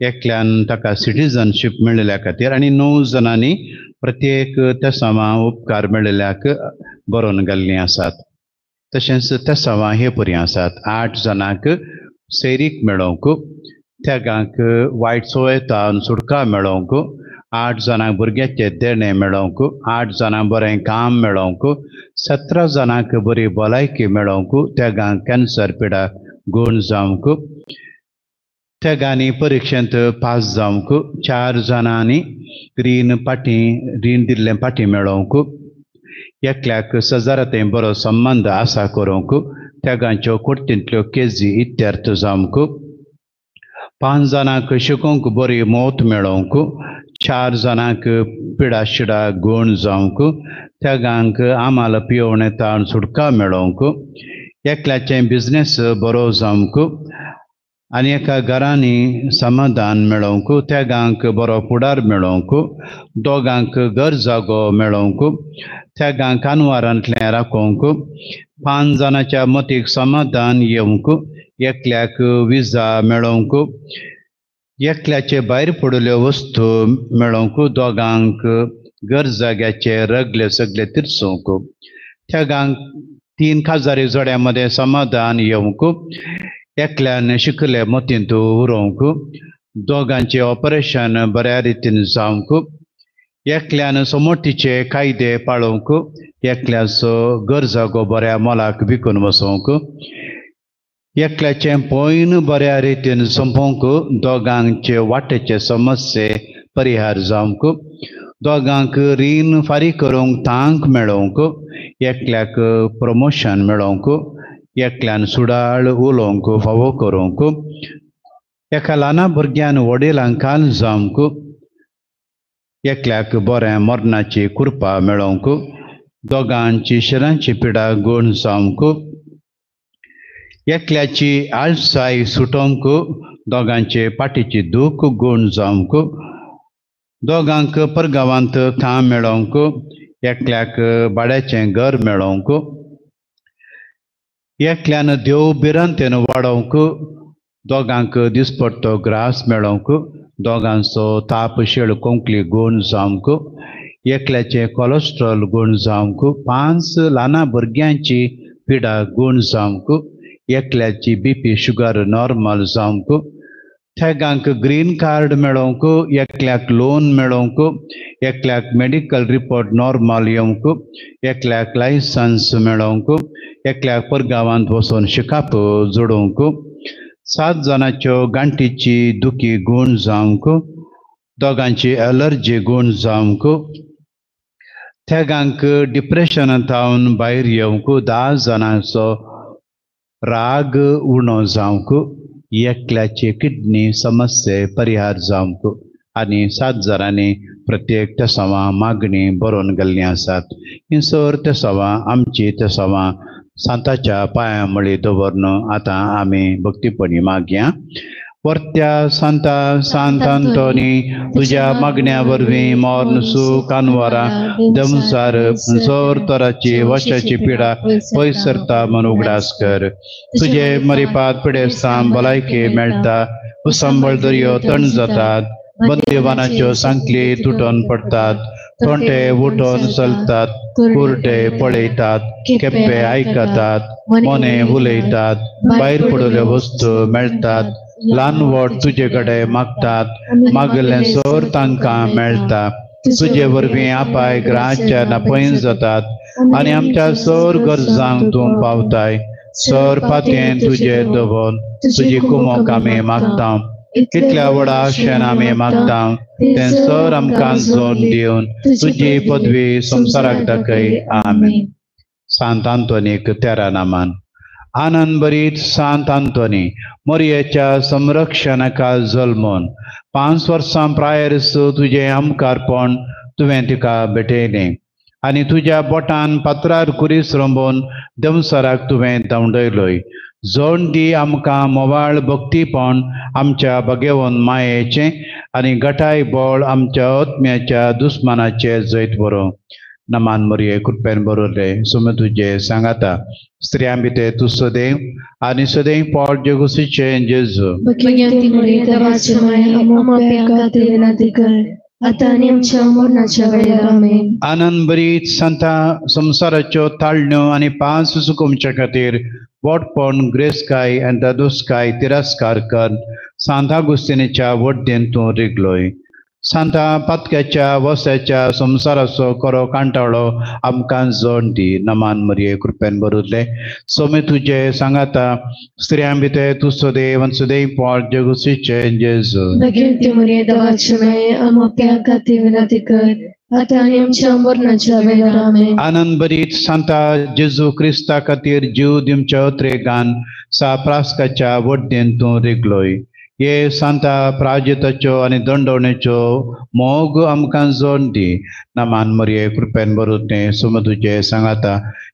एकल्यान ताका सिटीजनशीप मेळिल्ल्या खातीर आनी 9 जणांनी प्रत्येक तेसावां उपकार मेळिल्ल्याक बरोवन घाल्लीं आसात. तशेंच तेसावां हे परी आसात. 8 जाणांक सैरीक मेळोवंक, तेगांक वायट सवयेतान सुटका मेळोवंक, 8 जाणांक भुरग्याचे देणे मेळोवंक, 8 जाणांक बरें काम मेळोवंक, 17 जाणांक बरी भलायकी मेळोवंक, तेगांक कॅन्सर पिडा गूण जावंक, तेगांनी परिक्षेंत पास जावंक, 4 जाणांनी रीण दिल्लें पाटी मेळोवंक, एकल्याक सजारातें बरो संबंध आसा करूंक, तेगांच्यो कुर्तींतल्यो केजी इत्यार्थ जावंक, 5 जाणांक शिकोवंक बरी मोत मेळोवंक, 4 जाणांक पिडा शिडा गूण जावंक, तेगांक आमाल पियेवणेतान सुटका मेळोवंक, एकल्याचें बिझनेस बरो जावंक आनी एका घरांनी समाधान मेळोवंक, तेगांक बरो फुडार मेळोवंक, दोगांक घर जागो मेळोवंक, तेगांक कानवारांतलें राखोवंक, 5 जाणांच्या मतीक समाधान येवंक, एकल्याक विजा मेळोवंक, एकल्याचे भायर पडिल्ल्यो वस्तू मेळोवंक, दोगांक घर जाग्याचे रगले सगळे तिरसोवंक, तेगांक 3 खाजारी जोड्यां मदें समाधान येवंक, एकल्यान शिकले मतींत उरोवंक, दोगांचें ऑपरेशन बऱ्या रितीन जावंक, एकल्यान समोटीचे कायदे पाळोवंक, एकल्याचो घर जागो बऱ्या मोलाक विकून वसोवंक, एकल्याचें पयन बऱ्या रितीन संपोवंक, दोगांचे वाटेचे समस्ये परिहार जावंक, दोगांक रीण फारीक करूंक तांक मेळोवंक, एकल्याक प्रमोशन मेळोवंक, एकल्यान सुडाळ उलोवंक फावो करूंक, एका ल्हान भुरग्यान वडिलांक काल जावंक, एकल्याक बरें मरणाची कृपा मेळोवंक, दोगांची शिरांची पिडा गूण जावंक, एकल्याची आळसाय सुटोवंक, दोगांचे पाटीची दूख गूण जावंक, दोगांक परगांवांत काम मेळोवंक, एकल्याक भाड्याचें घर मेळोवंक, एकल्यान देव बिरांतेन वाडोवंक, दोगांक दिसपट्टो ग्रास मेळोवंक, दोगांचो ताप शेळ कोंकली गूण जावंक, एकल्याचें कोलेस्ट्रॉल गूण जावंक, 5 ल्हान भुरग्यांची पिडा गूण जावंक, एकल्याची BP शुगर नॉर्मल जावंक, तेगांक ग्रीन कार्ड मेळोवंक, एकल्याक लोन मेळोवंक, एकल्याक मेडिकल रिपोर्ट नॉर्मल येवंक, एकल्याक लायसन्स मेळोवंक, एकल्याक परगांवांत वचून शिकाप जोडोवंक, 7 जाणांच्यो गांठीची दुखी गूण जावंक, दोगांची एलर्जी गूण जावंक, तेगांक डिप्रेशनांतावन भायर येवंक, 10 जाणांचो राग उणो जावंक, एकल्याची किडनी समस्ये परिहार जावंक आनी 7 जाणांनी प्रत्येक तेसावां मागणी बरोवन घाल्लीं आसात. हीं सर तेसावां आमची तेसावां सांताच्या पांयां मळी दवरून आतां आमी भक्तीपणी मागया. वर्त्या सांता सांत आंतोनी, तुज्या मागण्या वरवीं मोर्न सूख कानवारा दमसार जोर तोराची वशाची पिडा पयस सरता म्हूण उगडास कर. तुजे मरिपात पिडेस्तां भलायकी मेळटा, उसंबळ दर्यो थंड जातात, बंदिवानाच्यो सांकली तुटून पडतात, तोंटे उठोन चलतात, कुर्डे पळयतात, केप्पे आयकतात, मोने उलयतात, भायर पडिल्ल्यो वस्तू मेळटात, ल्हान व्हड तुजे कडेन मागतात, मागलें सोर तांकां मेळटा. तुजे वरवीं आपायक रातच्या नापयन जातात आनी आमच्या सोर गरजांक तूं पावताय. सोर पातयेन तुजे दवरून तुजी कुमोक आमी मागता. कितल्या व्हडा आशेन आमी मागता तें सोर आमकां जोड दिवन तुजी पदवी संवसाराक दाखय. आमीन. सांत आंतोनीक तेरा नामान. आनंद भरीत सांत आंतोनी, मोरयेच्या संरक्षणाका जल्मोन 5 वर्सां प्रायर तुजें आमकारपण तुवें तिका भेटयलें आनी तुज्या बोटान पात्रार कुरीस रंबोवन देवसराक तुवें दवडयलोय. जोड दी आमकां मोवाळ भक्तीपण आमच्या बगेवन मायेचें आनी गटाय बोळ आमच्या आत्म्याच्या दुस्मानाचे जैत बरो. नमान मरिये कृपेन बरोले सुमे तुझे सांगाता स्त्रियां भितर तूं सदैव आनी सदैव पोट जेगुसीचे जेजू. Bagi murid wacamai amapya kati vinadikar atani amcha mornacha velar amen. आनंद बरीत संता संसाराच्यो ताळण्यो आनी पांच सुकुमच्या खातीर वटपण ग्रेसकाय आनी दादोसकाय तिरस्कार कर. सांता गुस्तिनेच्या वड्डेन तूं रिगलोय. सांता पातक्याच्या वसाच्या संसाराचो करो कांटाळो आमकां जोड दी. नमान मरिये कृपेन बरोले सोमे तुजे सांगाता स्त्रियां भितर तूं सदैव आनी सदैव पोट जेगुसीचे जेजू. Bagi murid wacamai amapya kati vinadikar atani amcha mornacha velar amen. आनंद बरीत सांता जेजू क्रिस्ता खातीर जीव दिवच्या त्रेगान साप्रास्काच्या वड्डेन तूं रिगलोय. ये सांता प्राजिताच्यो आनी दंडवणेच्यो मोग आमकां जोड दी. नमान मरिये कृपेन बरोते सुम तुजे सांगाता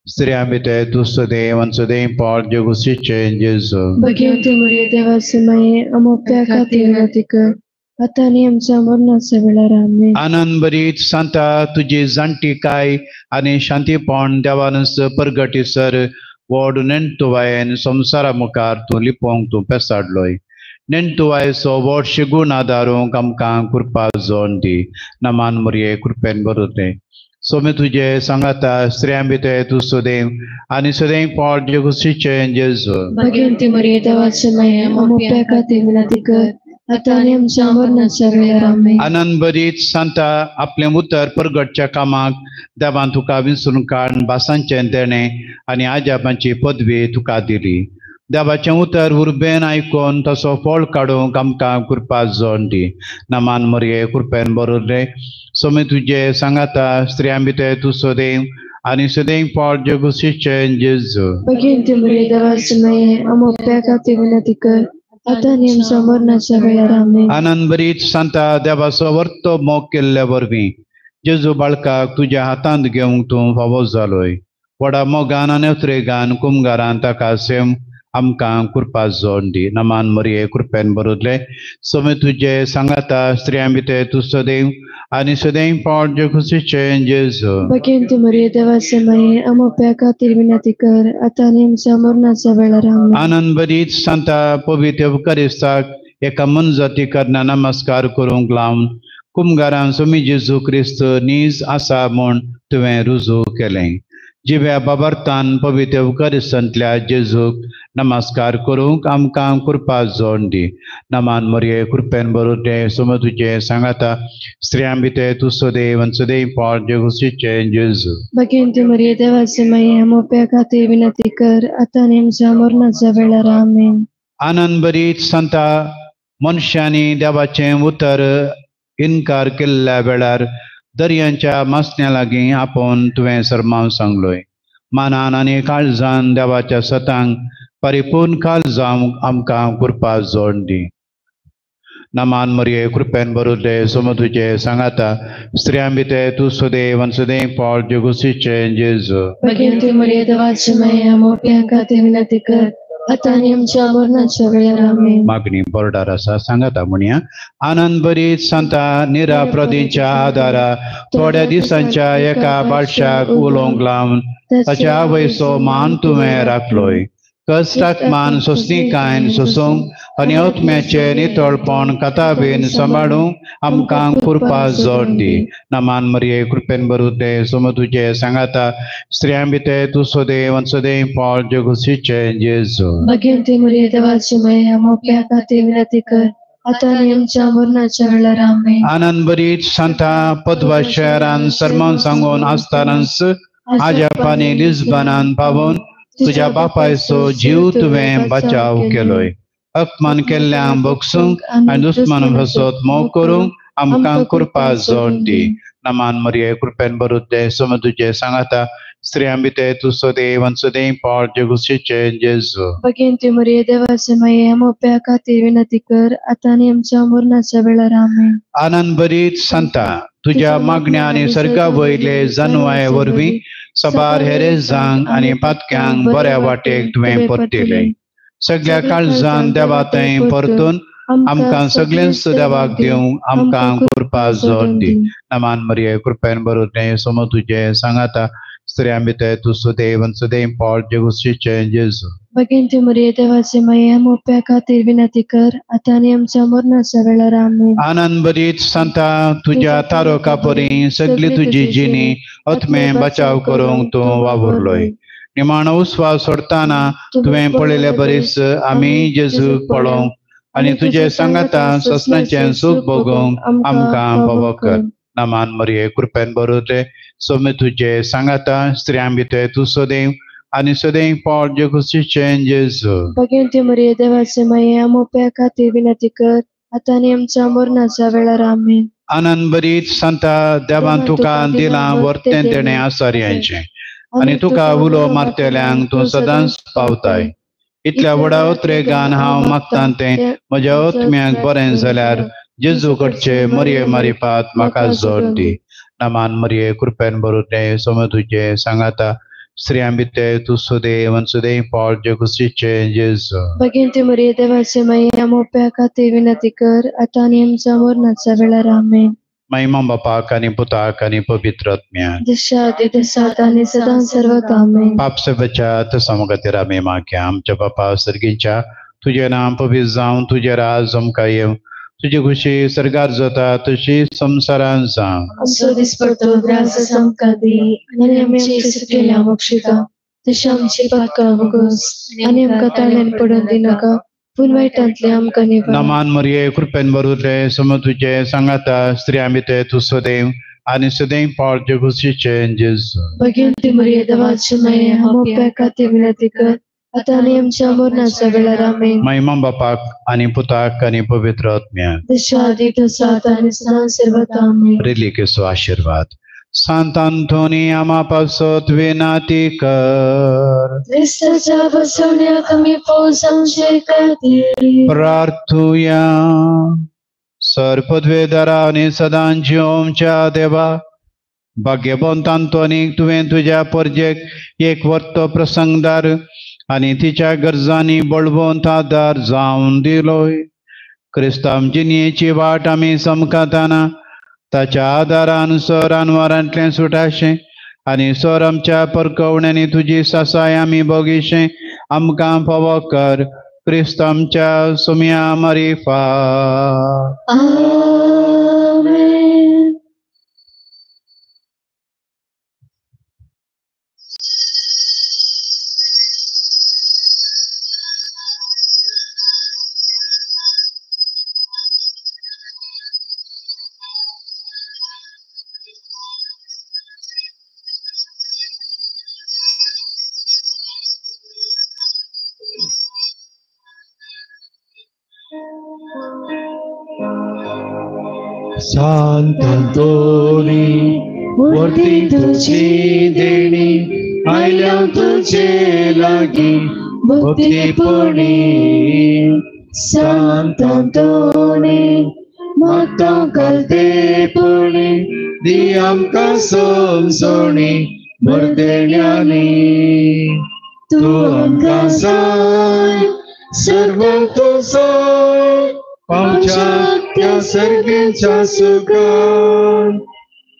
स्त्रियां भितर तूं सदैव आनी सदैव पोट जेगुसीचे जेजू. Bagi murid wacamai amapya kati vinadikar atani amcha mornacha velar amen. आनंद बरीत सांता तुजी जाणटी काय आनी शांतीपण देवानस परगटीसर व्हड नेणतुवायेन संवसारा मुखार तूं लिपोवंक तूं पेसाडलोय. नेणतुवायेचो व्हड शिगूण आदारूंक आमकां कृपा जोड दी. नमान मरिये कृपेन बरोते सोमे तुजे सांगाता स्त्रियां भितर तूं सदैव आनी सदैव पोट जेगुसीचे जेजू. Bagi murid wacamai amapya kati vinadikar atani amcha mornacha velar amen. आनंद बरीत सांता आपले उतर परगटच्या कामाक देवान तुका विसरून काडून भासांचें देणें आनी आजापाची पदवी तुका दिली. देवाचें उतर उर्बेन आयकून तसो फळ काडूंक आमकां कृपा जोड दी. नमान मरिये कृपेन बरोले सोमे तुजे सांगाता स्त्रियां भितर तूं सदैव आनी सदैव पोट जेगुसीचे जेजू. Bagi murid wacamai amapya kati vinadikar atani amcha mornacha velar amen. आनंद बरीत सांता देवाचो वर्तो मोग केल्ल्या वरवीं जेजू बाळकाक तुज्या हातांत घेवंक तूं फावो जालोय. व्हडा मोगान आनी उतरेगान कुमगारान ताका सेम आमकां कृपा जोड दी. नमान मरिये कृपेन बरोले सोमे तुजे सांगाता स्त्रियां भितर तूं सदैव आनी सदैव पोट जेगुसीचे जेजू. Bagi murid wacamai amapya kati vinadikar atani amcha mornacha velar amen. आनंद बरीत सांता पवित्र युकारिस्ताक एका मनजाती करना नमस्कार करूंक लावन कुमगारां सोमी जेजू क्रिस्त नीज आसा म्हूण तुवें रुजू केलें. जिव्या बाबार्थान पवित्र युकारिस्तांतल्या जेजूक नमस्कार करूंक आमकां कृपा जोड दी. नमान मरिये कृपेन बरोते सोमे तुजे सांगाता स्त्रियां भितर तूं सदैव आनी सदैव पोट जेगुसीचे जेजू. Bagi murid wacamai amapya kati vinadikar atani amcha mornacha velar amen. आनंद बरीत सांता मनशांनी देवाचें उतर इन्कार केल्ल्या वेळार दर्यांच्या मासण्या लागीं आपोवन तुवें सरमाव सांगलोय. मानान आनी काळजान देवाच्या सतांक परिपूर्ण काळ जावंक आमकां कृपा जोड दी. नमान मरिये कृपेन बरोले सोमे तुजे सांगाता स्त्रियां भितर तूं सदैव आनी सदैव पोट जेगुसीचे जेजू. Bagi murid wacamai amapya kati vinadikar atani amcha mornacha velar amen. मागणी बोर्डार आसा सांगाता म्हणया आनंद बरीत सांता निराप्रदीच्या आदारा थोड्या दिसांच्या एका बाळशाक उलोवंक लावन ताच्या वयचो मान तुवें राखलोय. कश्टाक मान सोंसणीकायेन सोसूंक आनी आत्म्याचे नितळपण काताबेन सांबाळूंक आमकां कृपा जोड दी. नमान मरिये कृपेन बरोते सोमे तुजे सांगाता स्त्रियां भितर तूं सदैव आनी सदैव पोट जेगुसीचे जेजू. Bagi murid wacamai amapya kati vinadikar atani amcha mornacha velar amen. आनंद बरीत सांता पदवा शहरान सरमन सांगून आसतानाच आजापानी लिस्बनान पावून तुज्या बापायचो जीव तुवें बचाव केलोय. अपमान केल्ल्यांक बोगसूंक आनी दुस्मान फसत मोग करूंक आमकां कृपा जोड दी. नमान मरिये कृपेन बरोते सोमे तुजे सांगाता स्त्रियां भितर तूं सदैव आनी सदैव पावल जगुशीचे जेजू. भगिनी मरिये देवाचे माये आमोप्या खातीर विनंती कर आता आनी आमच्या मरणाच्या वेळार आमेन. आनंद बरीत सांता तुझ्या मागण्या आनी सर्गा वयले जानवाय वरवीं सबार हेरेजांक आनी पातक्यांक बऱ्या वाटेक तुवें परतिले. सगळ्या काळजान देवा थंय परतून आमकां सगळेंच देवाक दिवंक आमकां कृपा जोड दी. नमान मरिये कृपेन भरून सोम तुजे सांगाता स्त्रियां भितर तूं सदैव आनी सदैव पावल जगुशीचे जेजू. भगिनी मरिये देवाचे माये आमोप्या खातीर विनंती कर आता आनी आमच्या मरणाच्या वेळार आमेन. आनंद बरीत सांता तुझ्या तारोका परी सगळी तुजी जिणी आत्मे बचाव करूंक तूं वावुरलोय. निमाणो उस्वास सोडटाना तुवें पळयले बरीस आमी जेजूक पळोवंक आनी तुजे सांगाता ससनाचें सूख भोगूंक आमकां फावो कर. नमान मरिये कृपेन भरून सोमे तुजे सांगाता स्त्रियां भितर तूं सदैव आनी सदैव पावल जगुशीचे जेजू. भगिनी मरिये देवाचे माये आमोप्या खातीर विनंती कर आता आनी आमच्या मरणाच्या वेळार आमेन. आनंद बरीत सांता देवान तुका दिलां वर्तें तेणें आसार्यांचें आनी तुका उलो मारतेल्यांक तूं सदांच पावताय. इतल्या व्हडा उतरेगान हांव मागतां तें म्हज्या आत्म्याक बरें जाल्यार जेजू कडचे मरिये मारिपात म्हाका जोड दी. नमान मरिये कृपेन भरून सोम तुजे सांगाता स्त्रियां भितर तूं सदैव आनी सदैव पावल जगुशीचे जेजू. भगिनी मरिये देवाचे माये आमोप्या खातीर विनंती कर आता आनी आमच्या मरणाच्या वेळार आमेन. महिमा बापाक आनी पुताक आनी पवित्र आत्म्याक जशा आदी तसात आनी सदां सर्वत आमेन. पाप से बचात समगतीर आमी मागया. आमच्या बापा सर्गीच्या तुझे नाम पवित्र जावं तुझे राज आमकां येवं तुझी खुशी सर्गार जाता तशी संवसारांत जावं. आमचो दिसपडटो ग्रास आमकां दी आनी आमची सुटलेल्या मोक्षिता तशी आमची पातकां वगोस आनी आमकां ताळ्यान पडून दिनाका पूण वायटांतले आमकां निवार. नमान मरिये कृपेन भरून सोम तुजे सांगाता स्त्रियां भितर तूं सदैव आनी सदैव पावल जगुशीचे जेजू. भगिनी मरिये देवाचे माये आमोप्या खातीर विनंती कर आता आनी आमच्या मरणाच्या वेळार आमेन. महिमा बापाक आनी पुताक आनी पवित्र आत्म्याक जशा आदी तसात आनी सदां सर्वत आमेन. रिलीकेचो आशीर्वाद. सांत आंतोनी आमा पासत विनाती कर. क्रिस्ताच्या बसवण्याक आमी पावस आमचे खातीर प्रार्थुया. सरपदवेदारा आनी सदां जिवोवच्या देवा भाग्यवंत आंतोनीक तुवें तुज्या परजेक एक वर्तो प्रसंगदार आनी तिच्या गरजांनी बळवंत आदार जावन दिलोय. क्रिस्तांव जिणेची वाट आमी समकाताना ताच्या आदारान सर अनवरांतलें सुटाशें आनी सर आमच्या परकवण्यांनी तुजी सासाय आमी भोगिशें आमकां फावो कर. क्रिस्त आमच्या सुम्या मारिफा. आमेन. Sant Antoni, वर्ती तुझी देणी आयल्या तुझे लागी भक्तीपणी. Sant Antoni, मागता घालतेपणी दी आमकां समजणी भरदेण्यानी. तूं आमकां जाय सर्वांक तूं जाय आमच्या त्या सर्गेच्या सुखान.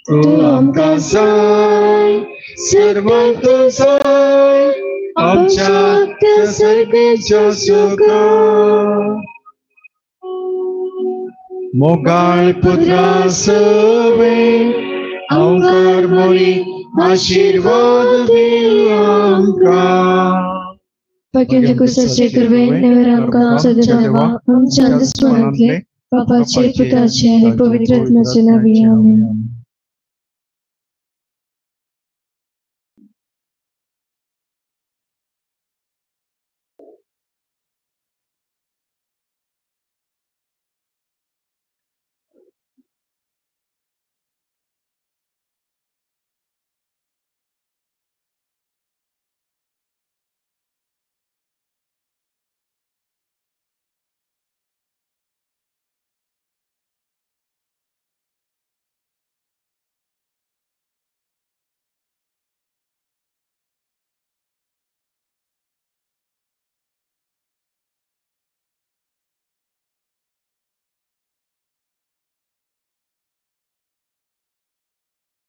तूं आमकां जाय सर्वांक तूं जाय आमच्या त्या सर्गेच्या सुखान. मोगाळ पुत्रा सवे आमकां बरी आशीर्वाद दी आमकां. भगिनी कुसाचे करवे नेवर आमकां आमचो देवा आमच्या दुश्मनांतले पापाचे पुताचे आनी पवित्र आत्म्याचे नांवी आमेन.